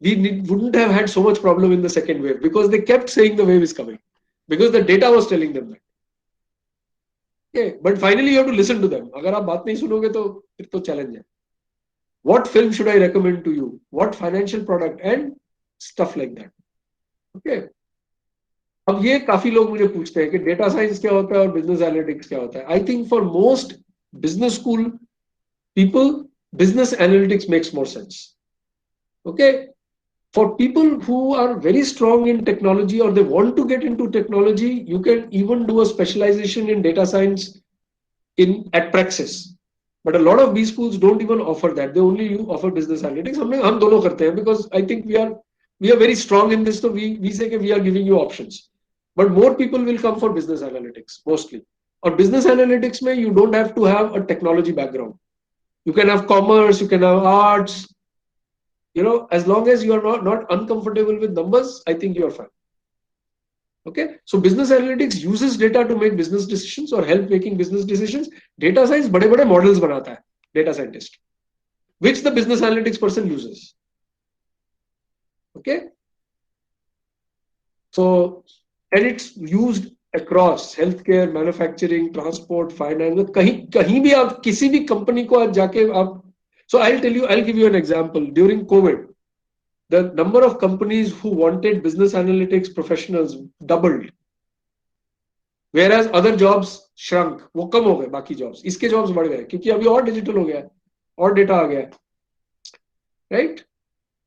we wouldn't have had so much problem in the second wave, because they kept saying the wave is coming, because the data was telling them that. Okay, but finally you have to listen to them. अगर आप बात नहीं सुनोगे तो फिर तो challenge है. What film should I recommend to you? What financial product? And stuff like that. Okay. अब ये काफी लोग मुझे पूछते हैं कि डेटा साइंस क्या होता है और बिजनेस एनालिटिक्स क्या होता है. I think for most business school people, business analytics makes more sense. Okay, for people who are very strong in technology और they want to get into technology, you can even do a specialization in data science at Praxis. But a lot of B schools don't even offer that. They only offer business analytics. हम दोनों करते हैं, because I think we are very strong in this, so we say that we are giving you options. But more people will come for business analytics mostly. Or business analytics mein you don't have to have a technology background. You can have commerce, you can have arts. As long as you are not uncomfortable with numbers, I think you are fine. Okay, so business analytics uses data to make business decisions or help making business decisions. Data science बड़े models बनाता है, data scientist, which the business analytics person uses. Okay, so and it's used across healthcare, manufacturing, transport, finance. कहीं भी आप किसी भी company को आज जाके आप, so I'll give you an example. During COVID, the number of companies who wanted business analytics professionals doubled, whereas other jobs shrunk. वो कम हो गए बाकी jobs, इसके jobs बढ़ गए क्योंकि अभी और digital हो गया है और data आ गया है, right?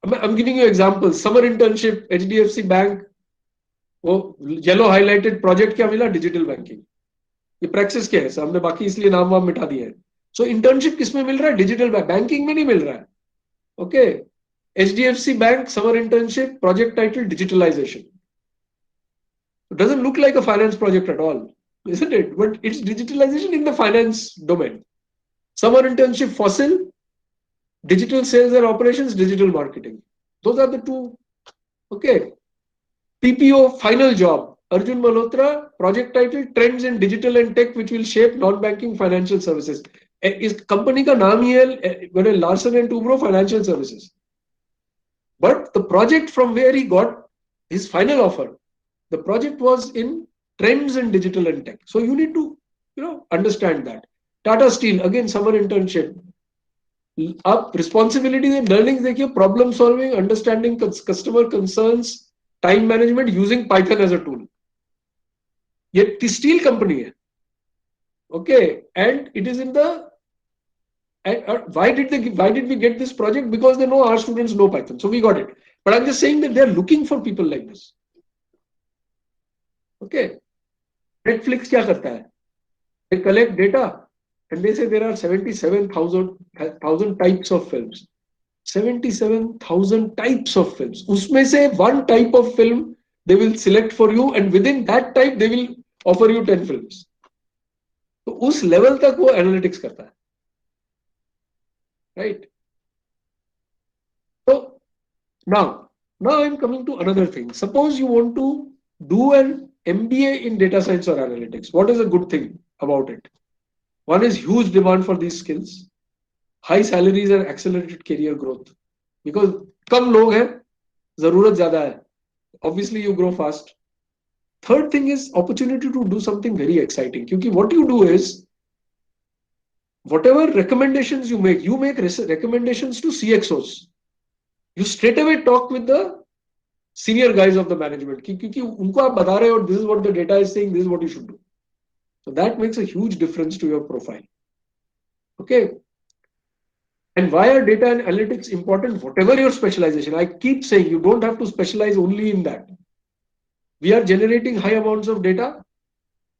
I'm giving you example. Summer internship, HDFC Bank, वो येलो हाईलाइटेड प्रोजेक्ट क्या मिला? Digital banking. ये प्रैक्सिस के है, हमने बाकी इसलिए नाम वाम मिटा दिए हैं. सो इंटर्नशिप किसमें मिल रहा है? डिजिटल बैंकिंग में नहीं मिल रहा है. Okay, HDFC Bank summer internship, project title digitalization. It doesn't look like a finance project at all, isn't it? But it's digitalization in the finance domain. Summer internship, fossil, digital sales and operations, digital marketing. Those are the two. Okay. PPO, final job. Arjun Malhotra, project title, trends in digital and tech which will shape non-banking financial services. Is company का नाम ही है Larsen and Toubro Financial Services. But the project from where he got his final offer, the project was in trends in digital and tech. So you need to, understand that. Tata Steel, again, summer internship. Up responsibilities and learnings, देखिए, problem solving, understanding customer concerns, time management, using Python as a tool. Yet the steel company है. Okay, and it is in the. Why did we get this project? Because they know our students know Python, so we got it. But I'm just saying that they are looking for people like this. Okay, Netflix क्या करता है? They collect data and they say there are 77,000 types of films. 77,000 types of films. उसमें से one type of film they will select for you, and within that type they will offer you 10 films. तो उस level तक वो analytics करता है. Right? So now I'm coming to another thing. Suppose you want to do an MBA in data science or analytics. What is a good thing about it? One is huge demand for these skills, high salaries and accelerated career growth. Because कम लोग हैं, जरूरत ज़्यादा है. Obviously you grow fast. Third thing is opportunity to do something very exciting. Because what you do is, whatever recommendations you make recommendations to CXOs. You straight away talk with the senior guys of the management. Because उनको आप बता रहे हो, this is what the data is saying, this is what you should do. So that makes a huge difference to your profile. Okay. And why are data and analytics important? Whatever your specialization, I keep saying you don't have to specialize only in that. We are generating high amounts of data.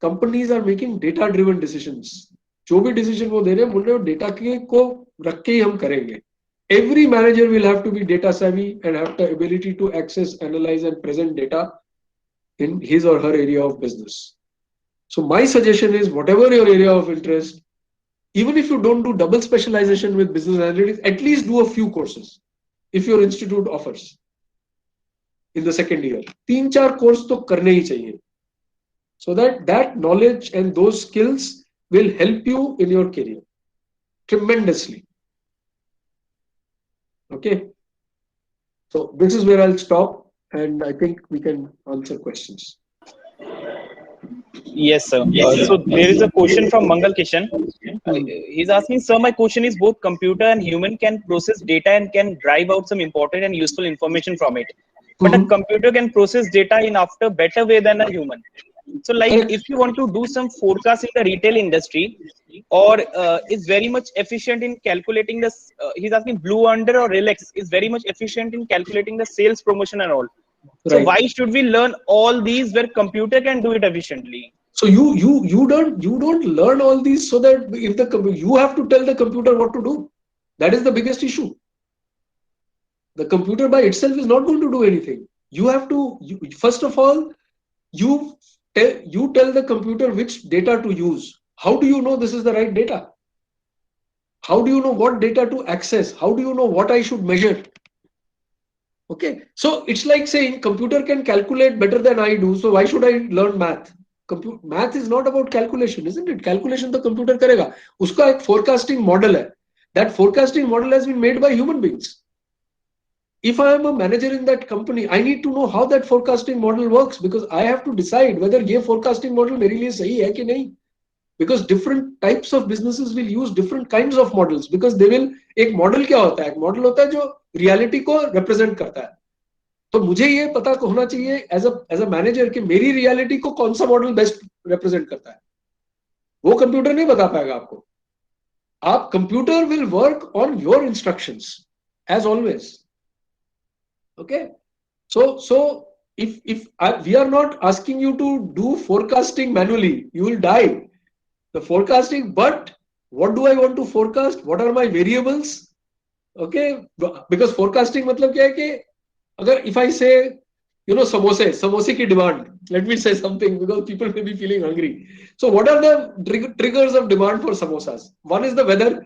Companies are making data-driven decisions. जो भी decision वो दे रहे हैं, बोल रहे हो data को रख के ही हम करेंगे. Every manager will have to be data savvy and have the ability to access, analyze, and present data in his or her area of business. So my suggestion is, whatever your area of interest, even if you don't do double specialization with business analytics, at least do a few courses if your institute offers in the second year. 3-4 course तो करने ही चाहिए. So that knowledge and those skills will help you in your career tremendously. Okay. So this is where I'll stop, and I think we can answer questions. Yes, sir. So there is a question from Mangal Kishan. He's asking, sir, my question is, both computer and human can process data and can drive out some important and useful information from it. But a computer can process data in after better way than a human. So like if you want to do some forecast in the retail industry, or is very much efficient in calculating the, he's asking Blue Under or Relax is very much efficient in calculating the sales promotion and all. So Right. why should we learn all these where computer can do it efficiently? So you don't learn all these so that if you have to tell the computer what to do. That is the biggest issue. The computer by itself is not going to do anything. You have to, first of all, you tell the computer which data to use. How do you know this is the right data? How do you know what data to access? How do you know what I should measure? Okay, so it's like saying computer can calculate better than I do, so why should I learn math? Math is not about calculation, isn't it? Calculation the computer करेगा. उसका एक forecasting model है. That forecasting model has been made by human beings. If I am a manager in that company, I need to know how that forecasting model works, because I have to decide whether ये forecasting model मेरे लिए सही है कि नहीं. Because different types of businesses will use different kinds of models, because they will, एक model क्या होता है? एक model होता है जो reality को represent करता है. तो मुझे ये पता होना चाहिए as a manager कि मेरी reality को कौन सा model best represent करता है. वो computer नहीं बता पाएगा आपको. आप computer will work on your instructions as always. Okay, so if we are not asking you to do forecasting manually, you will die. The forecasting, but what do I want to forecast? What are my variables? Okay, because forecasting मतलब क्या है कि अगर if I say समोसे की demand, let me say something because people may be feeling hungry. So what are the triggers of demand for samosas? One is the weather.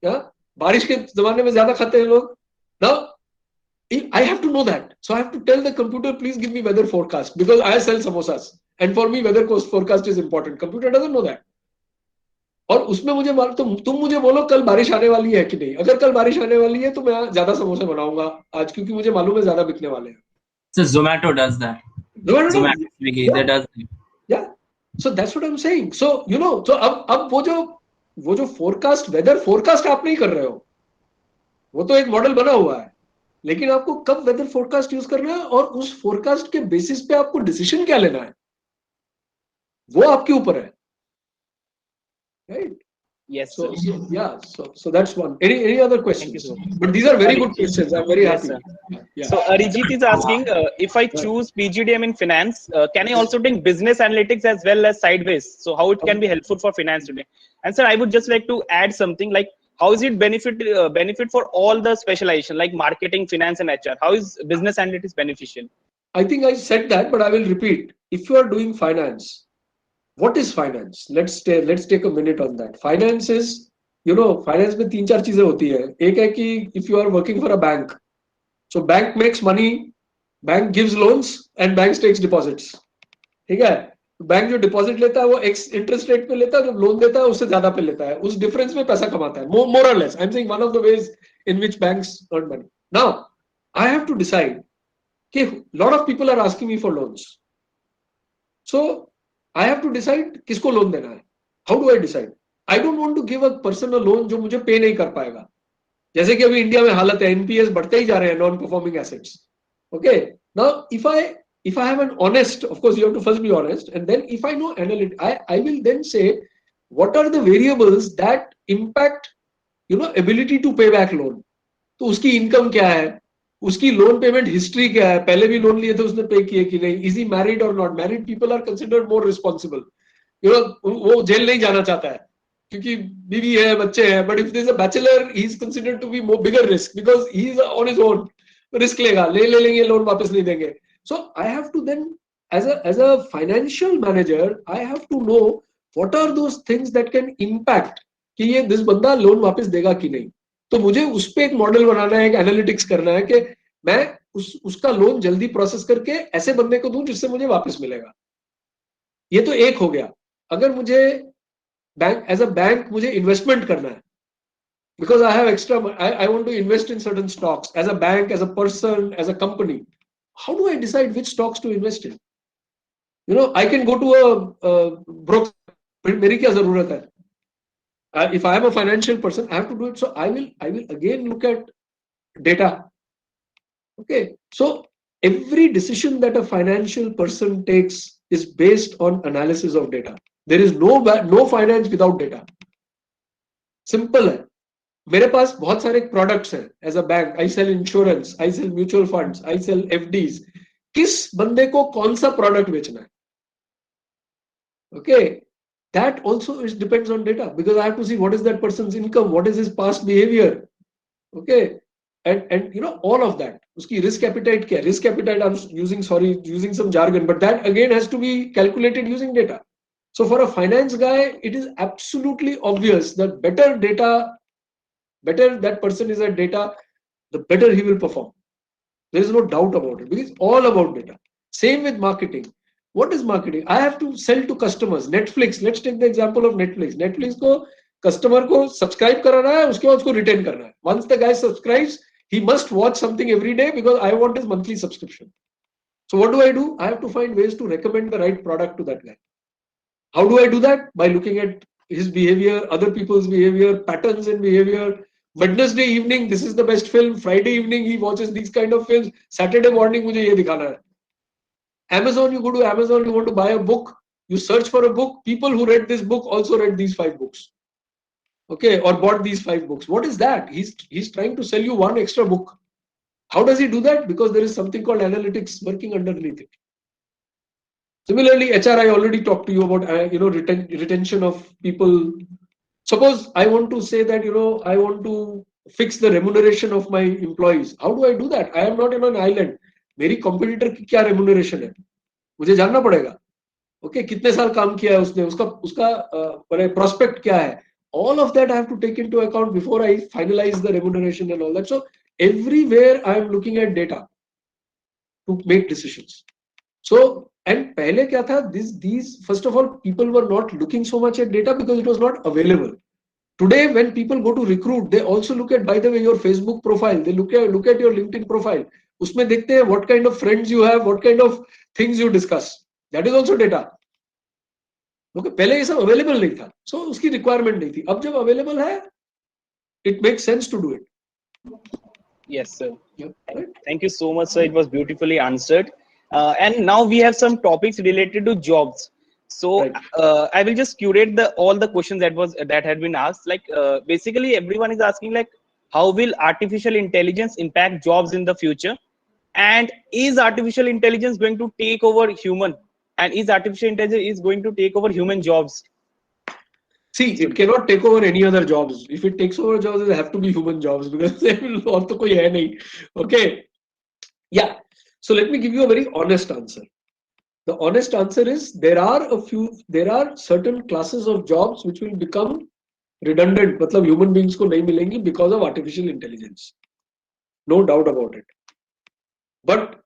Yeah, बारिश के जमाने में ज्यादा खाते हैं लोग. Now I have to know that. So I have to tell the computer, please give me weather forecast because I sell samosas. And for me, weather forecast is important. Computer doesn't know that. और उसमें मुझे तुम मुझे बोलो कल बारिश आने वाली है कि नहीं. अगर कल बारिश आने वाली है तो मैं ज्यादा समोसे बनाऊंगा आज क्योंकि मुझे मालूम है ज्यादा बिकने वाले हैं. So Zomato does that. Zomato, Swiggy, Yeah. they does. Yeah. So that's what I'm saying. So so अब वो जो फोरकास्ट वेदर फोरकास्ट आप नहीं कर रहे हो, वो तो एक मॉडल बना हुआ है, लेकिन आपको कब वेदर फोरकास्ट यूज करना है और उस फोरकास्ट के बेसिस पे आपको डिसीजन क्या लेना है, वो आपके ऊपर है. Right? Yes, So sir. yeah, so that's one. Any other questions? Thank you, sir. But these are very good questions. I'm very Yes, happy. Yeah. So Arijit is asking, if I choose PGDM in finance, can I also take business analytics as well as sideways? So how it can be helpful for finance today? And sir, I would just like to add something like, how is it benefit for all the specialization like marketing, finance, and HR? How is business analytics beneficial? I think I said that, but I will repeat. If you are doing finance, what is finance? Let's take a minute on that. Finance is, finance में 3-4 चीजें होती है. एक है कि if you are working for a bank, so bank makes money, bank gives loans and bank takes deposits. ठीक है? Bank जो डिपॉजिट लेता है वो एक्स इंटरेस्ट रेट पे लेता है, जो लोन देता है उससे ज्यादा पे लेता है, उस डिफरेंस में पैसा कमाता है. मोर और less, I am saying one of the ways in which banks earn money. Now I have to decide कि lot of people are asking me for loans, so I have to decide किसको loan देना है. How do I decide? I don't want to give a person a loan जो मुझे पे नहीं कर पाएगा. जैसे कि अभी इंडिया में हालत है, एनपीएस बढ़ते ही जा रहे हैं, non performing assets. Okay, now if I have an honest, of course you have to first be honest, and then if I know I will then say what are the variables that impact ability to pay back loan. तो उसकी income क्या है, उसकी loan payment history क्या है, पहले भी loan लिए थे उसने पे किए कि नहीं, इज ही मैरिड और not married. People are considered more responsible. वो जेल नहीं जाना चाहता है क्योंकि बीवी है, बच्चे हैं. But if there is a bachelor, he is considered to be more bigger risk because he is on his own. Risk लेगा, ले लेंगे, लोन वापस नहीं देंगे. So I have to then as a financial manager I have to know what are those things that can impact कि ये this बंदा loan वापस देगा कि नहीं. तो मुझे उस पे एक मॉडल बनाना है, एक एनालिटिक्स करना है कि मैं उसका लोन जल्दी प्रोसेस करके ऐसे बंदे को दूं जिससे मुझे वापस मिलेगा. ये तो एक हो गया. अगर मुझे एज अ बैंक मुझे इन्वेस्टमेंट करना है because I have extra, I want to invest in certain stocks as a bank, as a person, as a company. How do I decide which stocks to invest in? I can go to a broker. मेरी क्या जरूरत है? If I am a financial person, I have to do it. So I will again look at data. Okay. So every decision that a financial person takes is based on analysis of data. There is no finance without data. Simple है. मेरे पास बहुत सारे products हैं as a bank. I sell insurance, I sell mutual funds, I sell FDs. किस बंदे को कौन सा प्रोडक्ट बेचना है? Okay, that also depends on data because I have to see what is that person's income, what is his past behavior. Okay, and all of that. Uski risk appetite kya? Risk appetite, I'm using some jargon, but that again has to be calculated using data. So for a finance guy, it is absolutely obvious that better that person is at data, the better he will perform. There is no doubt about it because it's all about data. Same with marketing. What is marketing? I have to sell to customers. Netflix, let's take the example of Netflix. Netflix को customer को subscribe कराना है, उसके बाद उसको retain करना है. Once the guy subscribes, he must watch something every day because I want his monthly subscription. So what do? I have to find ways to recommend the right product to that guy. How do I do that? By looking at his behavior, other people's behavior, patterns in behavior. Wednesday evening, this is the best film. Friday evening, he watches these kind of films. Saturday morning, मुझे ये दिखाना है. Amazon, you go to Amazon, you want to buy a book, you search for a book. People who read this book also read these 5 books. Okay, or bought these 5 books. What is that? He's trying to sell you one extra book. How does he do that? Because there is something called analytics working underneath it. Similarly, HR, I already talked to you about retention of people. Suppose I want to say that I want to fix the remuneration of my employees. How do I do that? I am not in an island. मेरी competitor की क्या remuneration है? मुझे जानना पड़ेगा. Okay, कितने साल काम किया है उसने? उसका prospect क्या है? All of that I have to take into account before I finalize the remuneration and all that. So everywhere I am looking at data to make decisions. So, and पहले क्या था? These first of all, people were not looking so much at data because it was not available. Today, when people go to recruit, they also look at, by the way, your Facebook profile. They look at your LinkedIn profile. उसमें देखते हैं what kind of friends you have, what kind of things you discuss. That is also data. Okay, पहले ये सब available नहीं था, so उसकी requirement नहीं थी. अब जब available है, it makes sense to do it. Yes, sir. Yeah, right? Thank you so much, sir. It was beautifully answered. And now we have some topics related to jobs. So Right. I will just curate all the questions that had been asked. Like basically, everyone is asking like, how will artificial intelligence impact jobs in the future? And is artificial intelligence going to take over human? And is artificial intelligence going to take over human jobs? See, it cannot take over any other jobs. If it takes over jobs, it have to be human jobs because और तो कोई है नहीं. Okay. Yeah. So let me give you a very honest answer. The honest answer is there are certain classes of jobs which will become redundant. मतलब human beings को नहीं मिलेंगी because of artificial intelligence. No doubt about it. But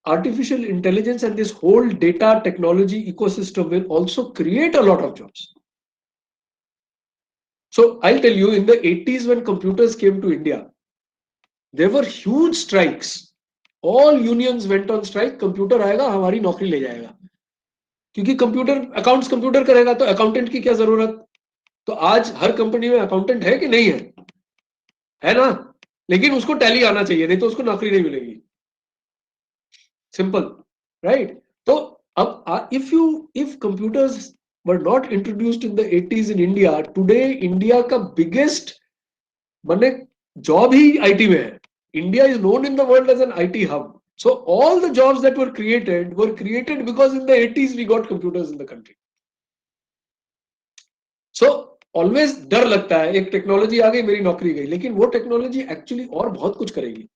artificial intelligence and this whole data technology ecosystem will also create a lot of jobs. So I'll tell you, in the 80s when computers came to India, there were huge strikes. All unions went on strike. Computer आएगा हमारी नौकरी ले जाएगा. क्योंकि computer accounts computer करेगा तो accountant की क्या जरूरत? तो आज हर कंपनी में अकाउंटेंट है कि नहीं है? है ना? लेकिन उसको टैली आना चाहिए, नहीं तो उसको नौकरी नहीं मिलेगी. Simple, right? तो अब if computers were not introduced in the 80s in India, today India का biggest माने जॉब ही आईटी में है. India is known in the world as an IT hub. So all the jobs that were created because in the 80s we got computers in the country. So always डर लगता है, एक technology आ गई मेरी नौकरी गई, लेकिन वो टेक्नोलॉजी एक्चुअली और बहुत कुछ करेगी.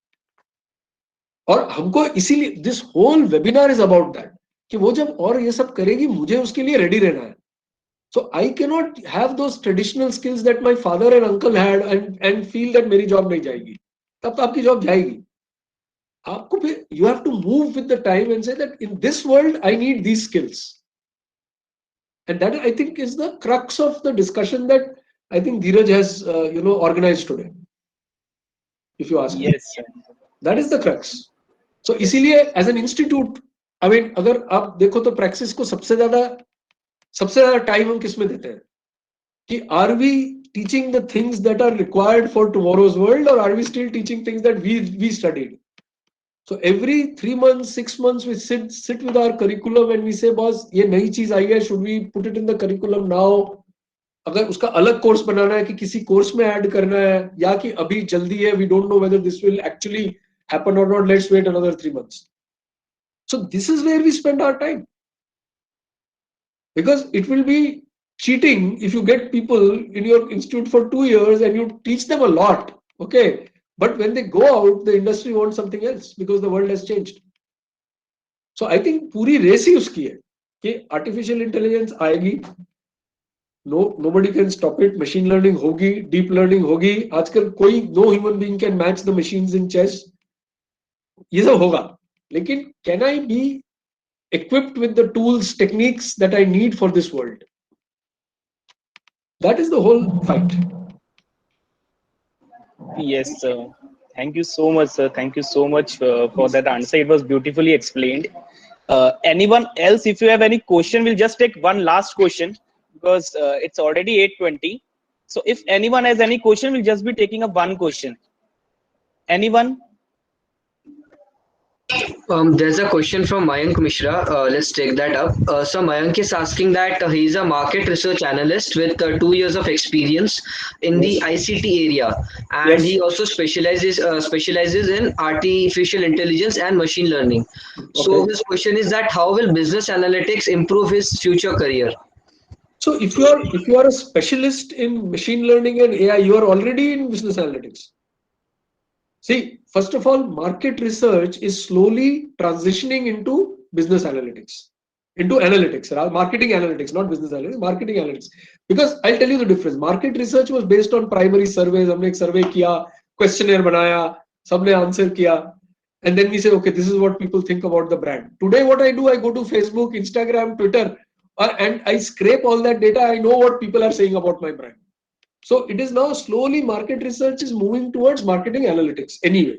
और हमको इसीलिए this whole webinar is about that कि वो जब और ये सब करेगी मुझे उसके लिए रेडी रहना है. So I cannot have those traditional skills that my father and uncle had and feel that मेरी जॉब नहीं जाएगी. तब तो आपकी जॉब जाएगी. आपको फिर you have to move with the time and say that in this world I need these skills. And that I think is the crux of the discussion that I think Dheeraj has organized today. If you ask me. Yes, sir. That is the crux. So इसीलिए as an institute, I mean अगर आप देखो तो praxis को सबसे ज्यादा time हम किस में देते हैं कि are we teaching the things that are required for tomorrow's world or are we still teaching things that we studied? So every 3 months, 6 months we sit with our curriculum and we say boss ये नई चीज आई है, should we put it in the curriculum now? अगर उसका अलग course बनाना है कि किसी कोर्स में ऐड करना है या कि अभी जल्दी है, we don't know whether this will actually happen or not, let's wait another 3 months. So this is where we spend our time. Because it will be cheating if you get people in your institute for 2 years and you teach them a lot, okay? But when they go out, the industry wants something else because the world has changed. So I think पूरी race ही उसकी है कि artificial intelligence आएगी, nobody can stop it. Machine learning होगी, deep learning होगी. आजकल कोई no human being can match the machines in chess. ये सब होगा. लेकिन can I be equipped with the tools, techniques that I need for this world? That is the whole fight. Yes, sir. Thank you so much, sir. Thank you so much for that answer. It was beautifully explained. Anyone else, if you have any question, we'll just take one last question because it's already 8:20. So if anyone has any question, we'll just be taking up one question. Anyone? There's a question from Mayank Mishra. Let's take that up. So Mayank is asking that he's a market research analyst with 2 years of experience in the ICT area, and he also specializes in artificial intelligence and machine learning. So his question is that how will business analytics improve his future career? So if you are a specialist in machine learning and AI, you are already in business analytics. See, first of all, market research is slowly transitioning into business analytics, into analytics, marketing analytics, not business analytics, marketing analytics. Because I'll tell you the difference. Market research was based on primary surveys. हमने एक survey किया, questionnaire बनाया, सबने answer किया, and then we say, okay, this is what people think about the brand. Today, what I do, I go to Facebook, Instagram, Twitter, and I scrape all that data. I know what people are saying about my brand. So it is now slowly market research is moving towards marketing analytics anyway.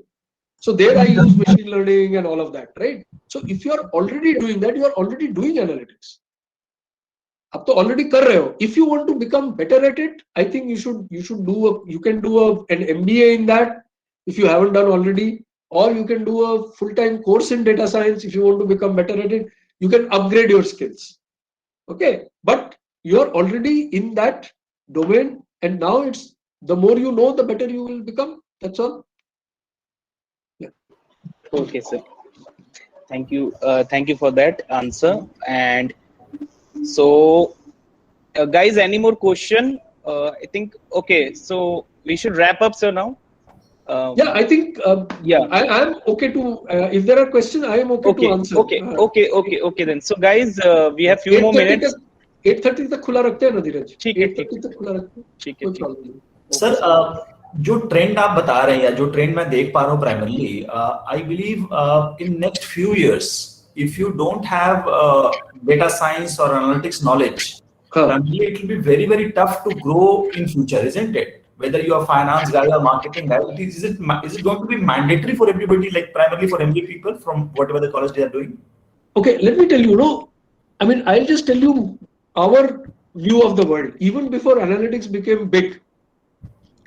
So there I use machine learning and all of that, right? So if you are already doing that, you are already doing analytics. आप तो already कर रहे हो. If you want to become better at it, I think you can do an MBA in that if you haven't done already, or you can do a full-time course in data science if you want to become better at it. You can upgrade your skills. Okay, but you are already in that domain. And now it's the more you know, the better you will become. That's all. Yeah. Okay, sir. Thank you. Thank you for that answer. And so, guys, any more question? I think okay. So we should wrap up, sir. Now. Yeah, I think. Yeah, I am okay to. If there are questions, I am okay to answer. Okay. Then, so guys, we have few more minutes. 8:30 तक खुला रखते हैं ना धीरज? ठीक है, 8:30 तक खुला रखते हैं. ठीक है. कोई प्रॉब्लम नहीं. सर जो ट्रेंड आप बता रहे हैं या जो ट्रेंड मैं देख पा रहा हूँ primarily, I believe in next few years if you don't have data science और analytics knowledge, primarily it will be very very tough to grow in future, isn't it? Whether you are finance guy or marketing guy, is it going to be mandatory for everybody, like primarily for MBA people from whatever the college they are doing? Okay, let me tell you. No, I mean, I'll just tell you our view of the world. Even before analytics became big,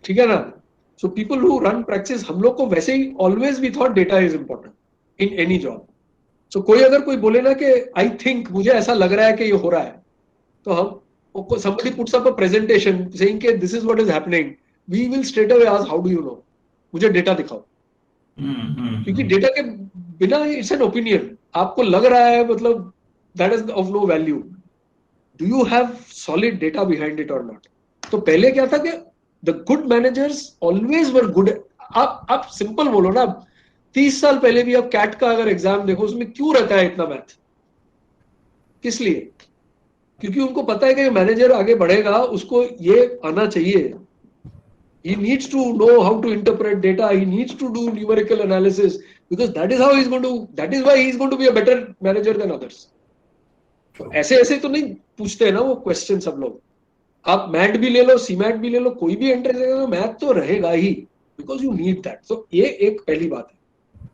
ठीक है ना? So people who run practice, हम लोग को वैसे ही always we thought data is important in any job. So कोई अगर कोई बोले ना कि I think मुझे ऐसा लग रहा है कि ये हो रहा है, तो हम somebody puts up a presentation saying कि this is what is happening, we will straight away ask how do you know? मुझे data दिखाओ. क्योंकि data के बिना it's an opinion. आपको लग रहा है मतलब that is of no value. Do you have solid data behind it or not? तो पहले क्या था कि the good managers always were good. आप simple बोलो ना, 30 साल पहले भी आप कैट का अगर एग्जाम देखो उसमें क्यों रहता है इतना मैथ? किस लिए? क्योंकि उनको पता है कि मैनेजर आगे बढ़ेगा, उसको ये आना चाहिए. He needs to know how to interpret data. He needs to do numerical analysis because that is why he is going to be a better manager than others. ऐसे तो नहीं पूछते हैं ना वो क्वेश्चन सब लोग. आप मैट भी ले लो, सीमैट भी ले लो, कोई भी एंट्रेंस देगा मैथ तो रहेगा ही, बिकॉज यू नीड दैट. सो ये एक पहली बात है.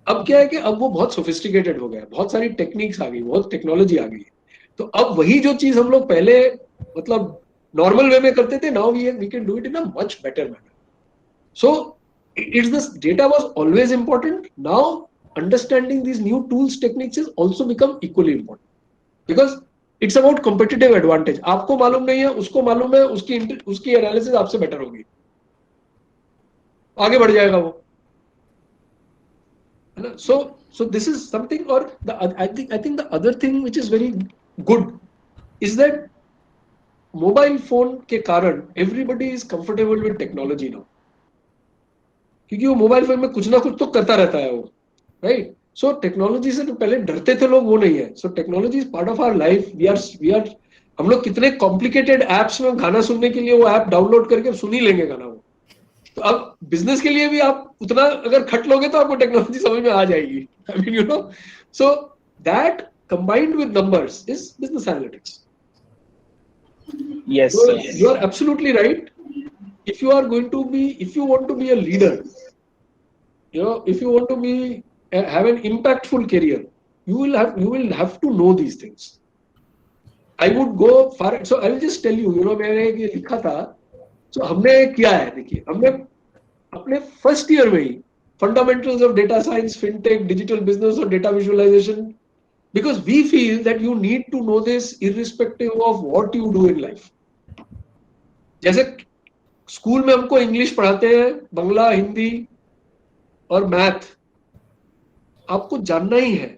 अब क्या है कि अब वो बहुत सोफिस्टिकेटेड हो गया, बहुत सारी टेक्निक्स आ गई, बहुत टेक्नोलॉजी आ गई. तो अब वही जो चीज हम लोग पहले मतलब नॉर्मल वे में करते थे, now we can do it in a much better manner. So it's this data was always important. Now understanding these new tools techniques is also become equally important because it's about competitive advantage. आपको मालूम नहीं है, उसको मालूम है, उसकी analysis आपसे better होगी, आगे बढ़ जाएगा वो, है ना. So this is something. और I think the other thing which is very good is that mobile phone के कारण everybody is comfortable with technology now, क्योंकि वो मोबाइल फोन में कुछ ना कुछ तो करता रहता है वो, राइट. सो टेक्नोलॉजी से तो पहले डरते थे लोग, वो नहीं है. So technology is part of our life. We are हम लोग कितने कॉम्प्लिकेटेड एप्स में गाना सुनने के लिए वो ऐप डाउनलोड करके सुन ही लेंगे गाना वो. तो अब बिजनेस के लिए भी आप उतना अगर खट लोगे तो आपको टेक्नोलॉजी समझ में आ जाएगी. I mean you know. So that combined with numbers is business analytics. Yes, so you are absolutely right. If you want to be a leader, you know, if you want to be have an impactful career, you will have to know these things. I would go far. So I will just tell you, you know, मैंने ये लिखा था. So हमने किया है, देखिए हमने अपने फर्स्ट ईयर में ही fundamentals of data science, fintech, digital business और data visualization, because we feel that you need to know this irrespective of what you do in life. जैसे स्कूल में हमको इंग्लिश पढ़ाते हैं, बंगला, हिंदी और मैथ आपको जानना ही है.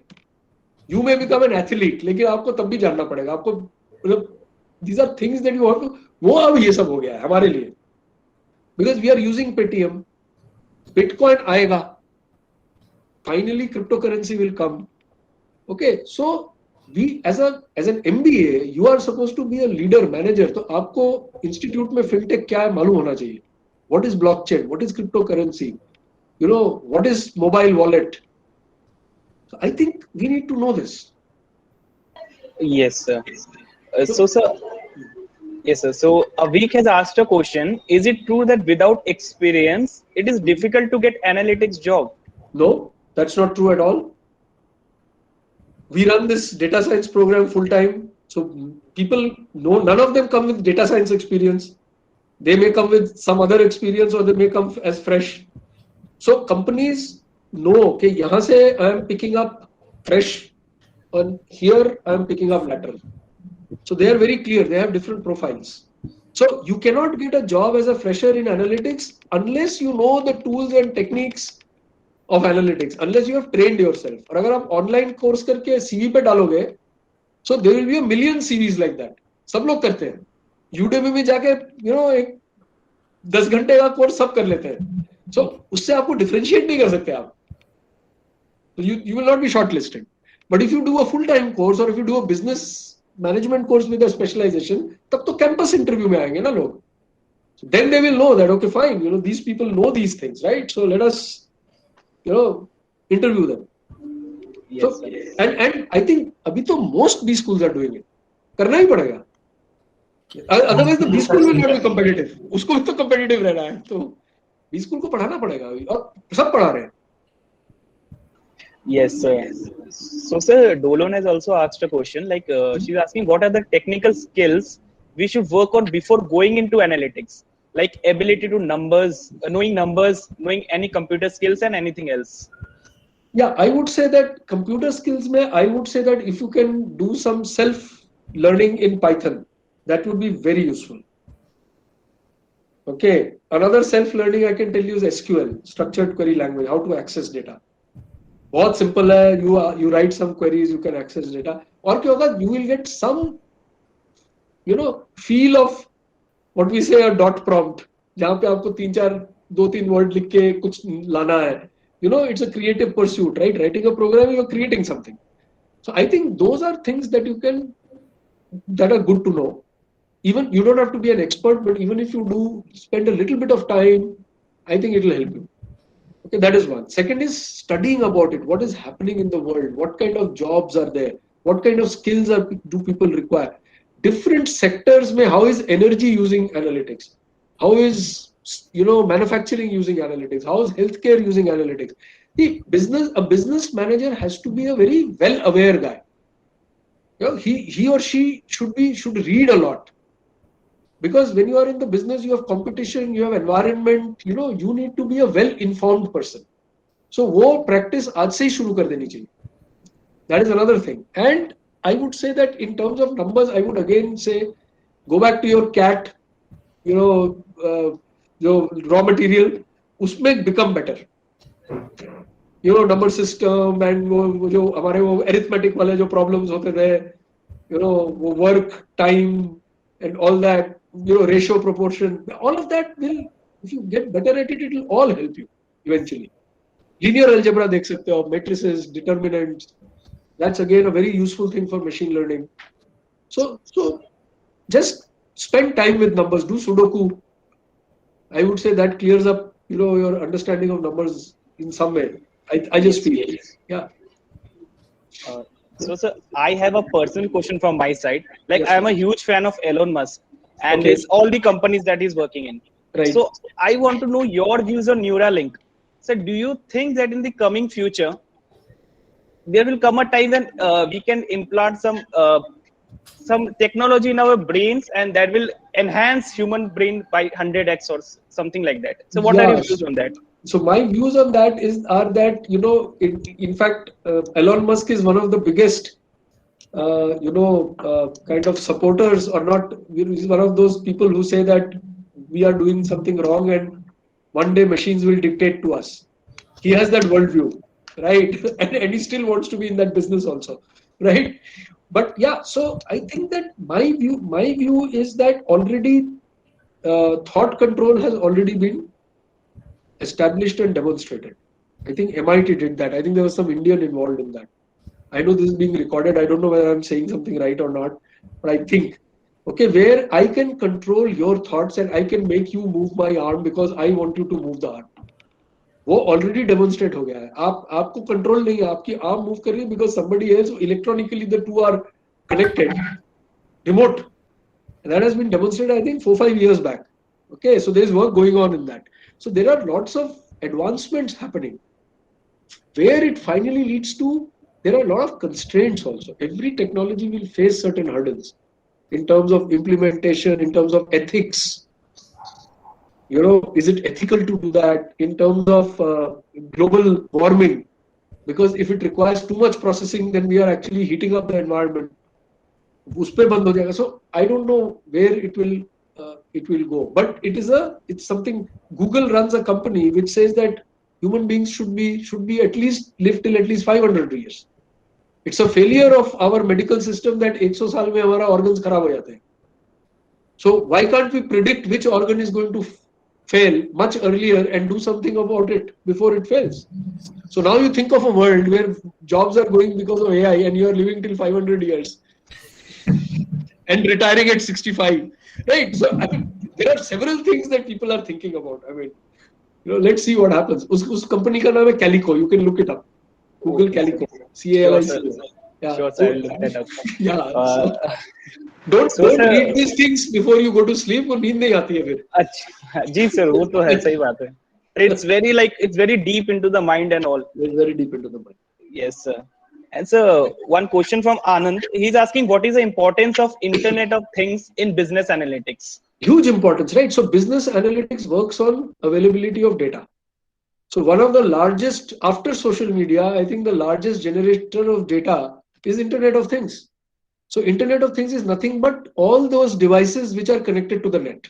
You may become an athlete, लेकिन आपको तब भी जानना पड़ेगा. आपको मतलब these are things that you have to. वो अब ये सब हो गया है हमारे लिए, because we are using Paytm, Bitcoin आएगा, finally cryptocurrency will come. Okay, so we as an MBA, you are supposed to be a leader, manager. तो आपको institute में fintech क्या है मालूम होना चाहिए. What is blockchain? What is cryptocurrency? You know, what is mobile wallet? So I think we need to know this. Yes, sir. So, sir. Yes, sir. So, Avik has asked a question. Is it true that without experience, it is difficult to get analytics job? No, that's not true at all. We run this data science program full time. So people know, none of them come with data science experience. They may come with some other experience or they may come as fresh. So companies know, okay, yahan se I am picking up fresh and here I am picking up lateral. So they are very clear. They have different profiles. So you cannot get a job as a fresher in analytics unless you know the tools and techniques of analytics, unless you have trained yourself. और अगर आप online course करके CV पे डालोगे, so there will be a million CVs like that. सब लोग करते हैं. Udemy में जाके, you know, एक 10 घंटे का course सब कर लेते हैं. So उससे आपको differentiate नहीं कर सकते आप. So you will not be shortlisted. But if you do a full-time course or if you do a business management course with a specialization, तब तो campus interview में आएंगे ना लोग. So then they will know that, okay, fine, you know, these people know these things, right? So let us, you know, interview them. Yes, So, and I think अभी तो most B schools are doing it. करना ही पड़ेगा. Otherwise the B school will not be competitive. उसको भी तो competitive रहना है. तो B school को पढ़ाना पड़ेगा अभी और सब पढ़ा रहे हैं. Yes, sir. So, sir, Dolon has also asked a question. Like, she's asking, what are the technical skills we should work on before going into analytics? Like ability to numbers, knowing any computer skills and anything else. Yeah, I would say that computer skills mein, I would say that if you can do some self-learning in Python, that would be very useful. Okay, another self-learning I can tell you is SQL, structured query language, how to access data. बहुत simple है, you write some queries, you can access data. और क्या होगा, you will get some, you know, feel of what we say a dot prompt, जहाँ पे आपको 2-3 word लिख के कुछ लाना है. You know, it's a creative pursuit, right? Writing a program, you're creating something. So I think those are things that that are good to know. Even you don't have to be an expert, but even if you do spend a little bit of time, I think it will help you. Okay, that is one. Second is studying about it. What is happening in the world? What kind of jobs are there? What kind of skills do people require? Different sectors mein, how is energy using analytics? How is, you know, manufacturing using analytics? How is healthcare using analytics? A business manager has to be a very well-aware guy. You know, he or she should read a lot. Because when you are in the business, you have competition, you have environment, you know, you need to be a well-informed person. So वो practice आज से ही शुरू कर देनी चाहिए. That is another thing. And I would say that in terms of numbers, I would again say, go back to your CAT, you know, your raw material, उसमें become better. You know, number system and वो जो हमारे वो arithmetic वाले जो problems होते थे, you know, वो work, time and all that, you know, ratio, proportion, all of that will, if you get better at it, it will all help you eventually. Linear algebra dekh sakte ho, matrices, determinants. That's again a very useful thing for machine learning. So just spend time with numbers, do Sudoku. I would say that clears up, you know, your understanding of numbers in some way. I just feel it. Yeah. So, sir, I have a personal question from my side. Like, yes, I am a huge fan of Elon Musk and okay, all the companies that he's working in. Right. So, I want to know your views on Neuralink. So, do you think that in the coming future, there will come a time when we can implant some technology in our brains and that will enhance human brain by 100x or something like that? So, what are your views on that? So my views on that are that, you know, in fact, Elon Musk is one of the biggest, you know, kind of supporters or not. He's one of those people who say that we are doing something wrong and one day machines will dictate to us. He has that worldview, right? and he still wants to be in that business also, right? But yeah, so I think that my view is that already thought control has already been established and demonstrated. I think MIT did that. I think there was some Indian involved in that. I know this is being recorded. I don't know whether I'm saying something right or not, but I think, okay, where I can control your thoughts and I can make you move my arm because I want you to move the arm. वो already demonstrate हो गया है. आपको control नहीं है, आपकी arm move कर रही है because somebody else, electronically the two are connected, remote. And that has been demonstrated, I think, 4-5 years back. Okay, so there's work going on in that. So there are lots of advancements happening. Where it finally leads to, there are a lot of constraints also. Every technology will face certain hurdles in terms of implementation, in terms of ethics. You know, is it ethical to do that? In terms of global warming, because if it requires too much processing, then we are actually heating up the environment. So I don't know where it will go, but it's something. Google runs a company which says that human beings should be at least live till at least 500 years. It's a failure of our medical system that 100 साल में हमारा organs खराब हो जाते हैं. So why can't we predict which organ is going to fail much earlier and do something about it before it fails? So now you think of a world where jobs are going because of AI and you are living till 500 years and retiring at 65, right? So I mean, there are several things that people are thinking about. I mean, you know, let's see what happens. उस company का नाम है Calico. You can look it up. Google Calico. CALICO. Yeah. Sure, sir, I'll look that up. Yeah. Don't read these things before you go to sleep. वो नींद नहीं आती है फिर. अच्छा, जी sir, वो तो है, सही बात है. It's very deep into the mind and all. It's very deep into the mind. Yes, sir. And so one question from Anand. He's asking, what is the importance of Internet of Things in business analytics? Huge importance, right? So business analytics works on availability of data. So one of the largest, after social media, I think the largest generator of data is Internet of Things. So Internet of Things is nothing but all those devices which are connected to the net.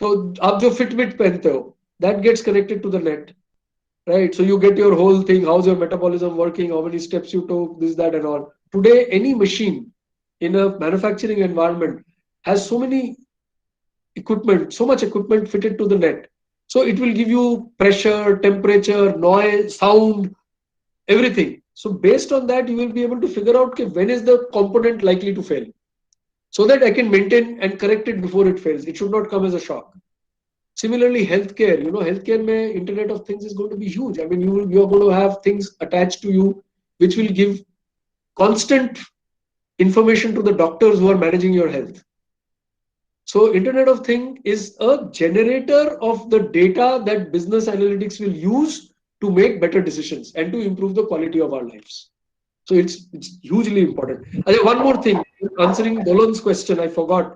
So आप जो Fitbit पहनते हो, that gets connected to the net, right? So you get your whole thing, how's your metabolism working, how many steps you took, this, that, and all. Today, any machine in a manufacturing environment has so many equipment, so much equipment fitted to the net. So it will give you pressure, temperature, noise, sound, everything. So based on that, you will be able to figure out when is the component likely to fail, so that I can maintain and correct it before it fails. It should not come as a shock. Similarly, healthcare, you know, healthcare mein Internet of Things is going to be huge. I mean, you are going to have things attached to you which will give constant information to the doctors who are managing your health. So Internet of Things is a generator of the data that business analytics will use to make better decisions and to improve the quality of our lives. So it's hugely important. And then one more thing, answering Dolon's question, I forgot.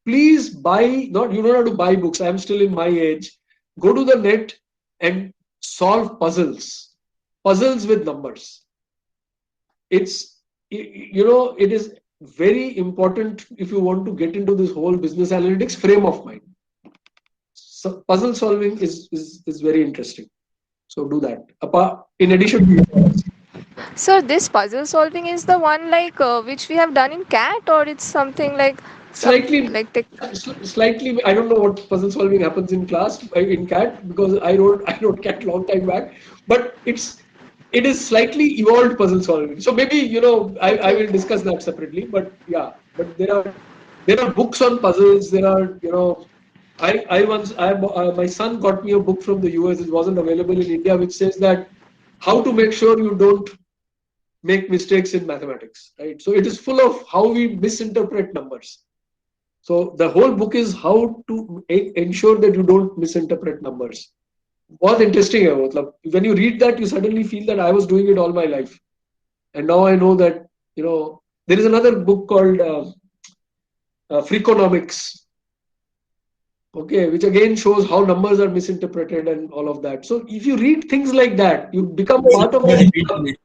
Please buy, you don't have to buy books. I'm still in my age. Go to the net and solve puzzles with numbers. It's, you know, it is very important if you want to get into this whole business analytics frame of mind. So puzzle solving is very interesting. So do that. In addition to So this puzzle solving is the one like which we have done in CAT, or it's something like slightly like slightly, I don't know what puzzle solving happens in class in CAT, because I wrote CAT long time back, but it is slightly evolved puzzle solving. So maybe, you know, I will discuss that separately, but yeah, but there are books on puzzles. There are, you know, my son got me a book from the US. It wasn't available in India, which says that how to make sure you don't make mistakes in mathematics, right? So it is full of how we misinterpret numbers. So the whole book is how to ensure that you don't misinterpret numbers. बहुत interesting है, मतलब when you read that, you suddenly feel that I was doing it all my life, and now I know that, you know, there is another book called Freakonomics, okay, which again shows how numbers are misinterpreted and all of that. So if you read things like that, you become part of it.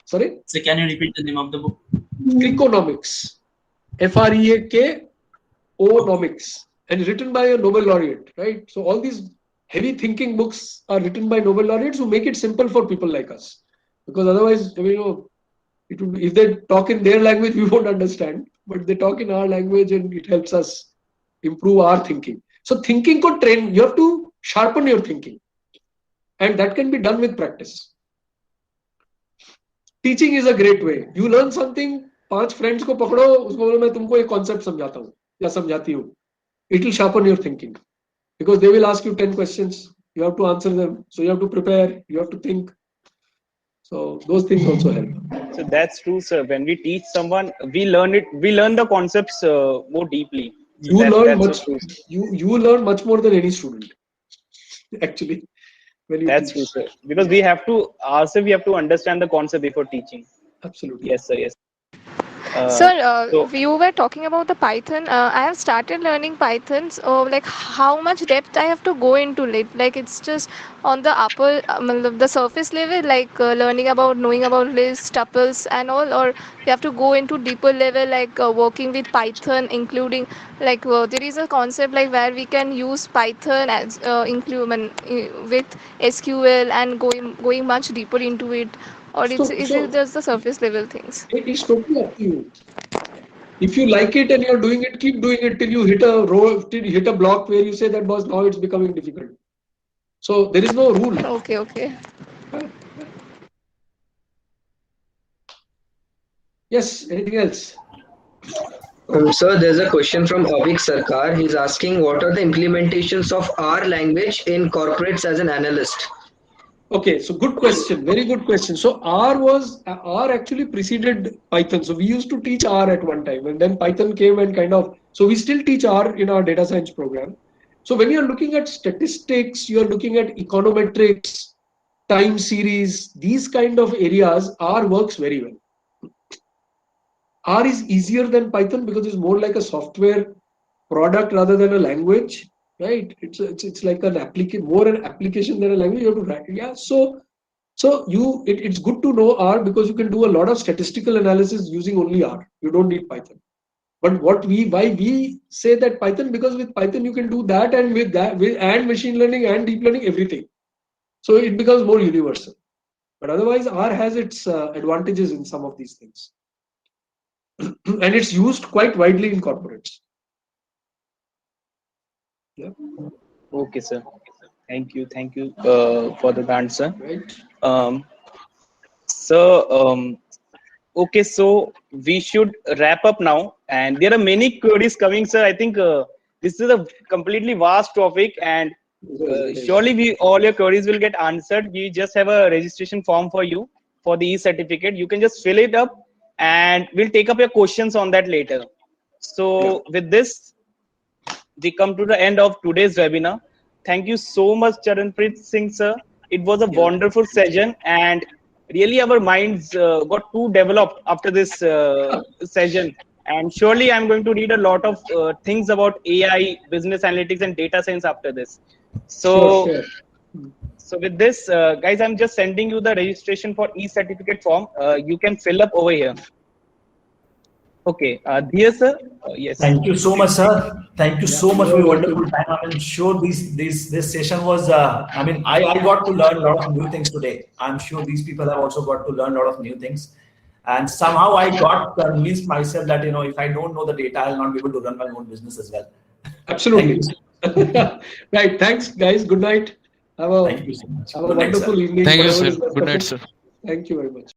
Sorry? So can you repeat the name of the book? Freakonomics. Freakonomics. And written by a Nobel laureate, right? So all these heavy thinking books are written by Nobel laureates who make it simple for people like us. Because otherwise, you know, it would be, if they talk in their language, we won't understand. But they talk in our language and it helps us improve our thinking. So thinking could train, you have to sharpen your thinking. and that can be done with practice. Teaching is a great way. You learn something, 5 friends को पकड़ो, उसको बोलो मैं तुमको एक concept समझाता हूँ या समझाती हूँ. It will sharpen your thinking because they will ask you 10 questions. You have to answer them. So you have to prepare. You have to think. So those things also help. So that's true, sir. When we teach someone, we learn it. We learn the concepts more deeply. So You learn much more than any student. Actually, when you that's teach. true, sir. Because we have to ourselves, we have to understand the concept before teaching. Absolutely. Yes, sir. Yes. Sir, so- you were talking about the Python. I have started learning Python. So, like, how much depth I have to go into it? Like, it's just on the upper, the surface level, like learning about, knowing about lists, tuples, and all, or you have to go into deeper level, like working with Python, including, like, there is a concept like where we can use Python as with SQL and going much deeper into it, or is it just the surface level things? It is totally up to you. If you like it and you're doing it, keep doing it till you hit a row, till you hit a block where you say that boss, now it's becoming difficult. So there is no rule. Okay. Yes, anything else? Sir, there's a question from Avik Sarkar. He's asking, what are the implementations of R language in corporates as an analyst? Okay, so good question, very good question. So R actually preceded Python. So we used to teach R at one time, and then Python came and so we still teach R in our data science program. So when you're looking at statistics, you're looking at econometrics, time series, these kind of areas, R works very well. R is easier than Python because it's more like a software product rather than a language. Right, it's like an application than a language. You have to write. Yeah, so it's good to know R because you can do a lot of statistical analysis using only R. You don't need Python. But why we say that Python, because with Python you can do that, and and machine learning and deep learning, everything. So it becomes more universal. But otherwise, R has its advantages in some of these things, and it's used quite widely in corporates. Yeah. Okay, sir. Thank you for the answer. Right. Okay, so we should wrap up now, and there are many queries coming, sir. I think this is a completely vast topic, and surely all your queries will get answered. We just have a registration form for you for the e-certificate. You can just fill it up, and we'll take up your questions on that later. So with this, we come to the end of today's webinar. Thank you so much, Charanpreet Singh, sir. It was a wonderful session, and really our minds got too developed after this session. And surely I'm going to read a lot of things about AI, business analytics, and data science after this. So, so with this, guys, I'm just sending you the registration for e-certificate form. You can fill up over here. Okay, dear sir. Yes. Thank you so much, sir. Thank you so much for your wonderful time. I'm sure this session was. I got to learn a lot of new things today. I'm sure these people have also got to learn a lot of new things. And somehow I got convinced myself that if I don't know the data, I'll not be able to run my own business as well. Absolutely. Right. Thanks, guys. Good night. Thank you so much. Have a wonderful evening. Thank you, sir. Good night, sir. Thank you very much.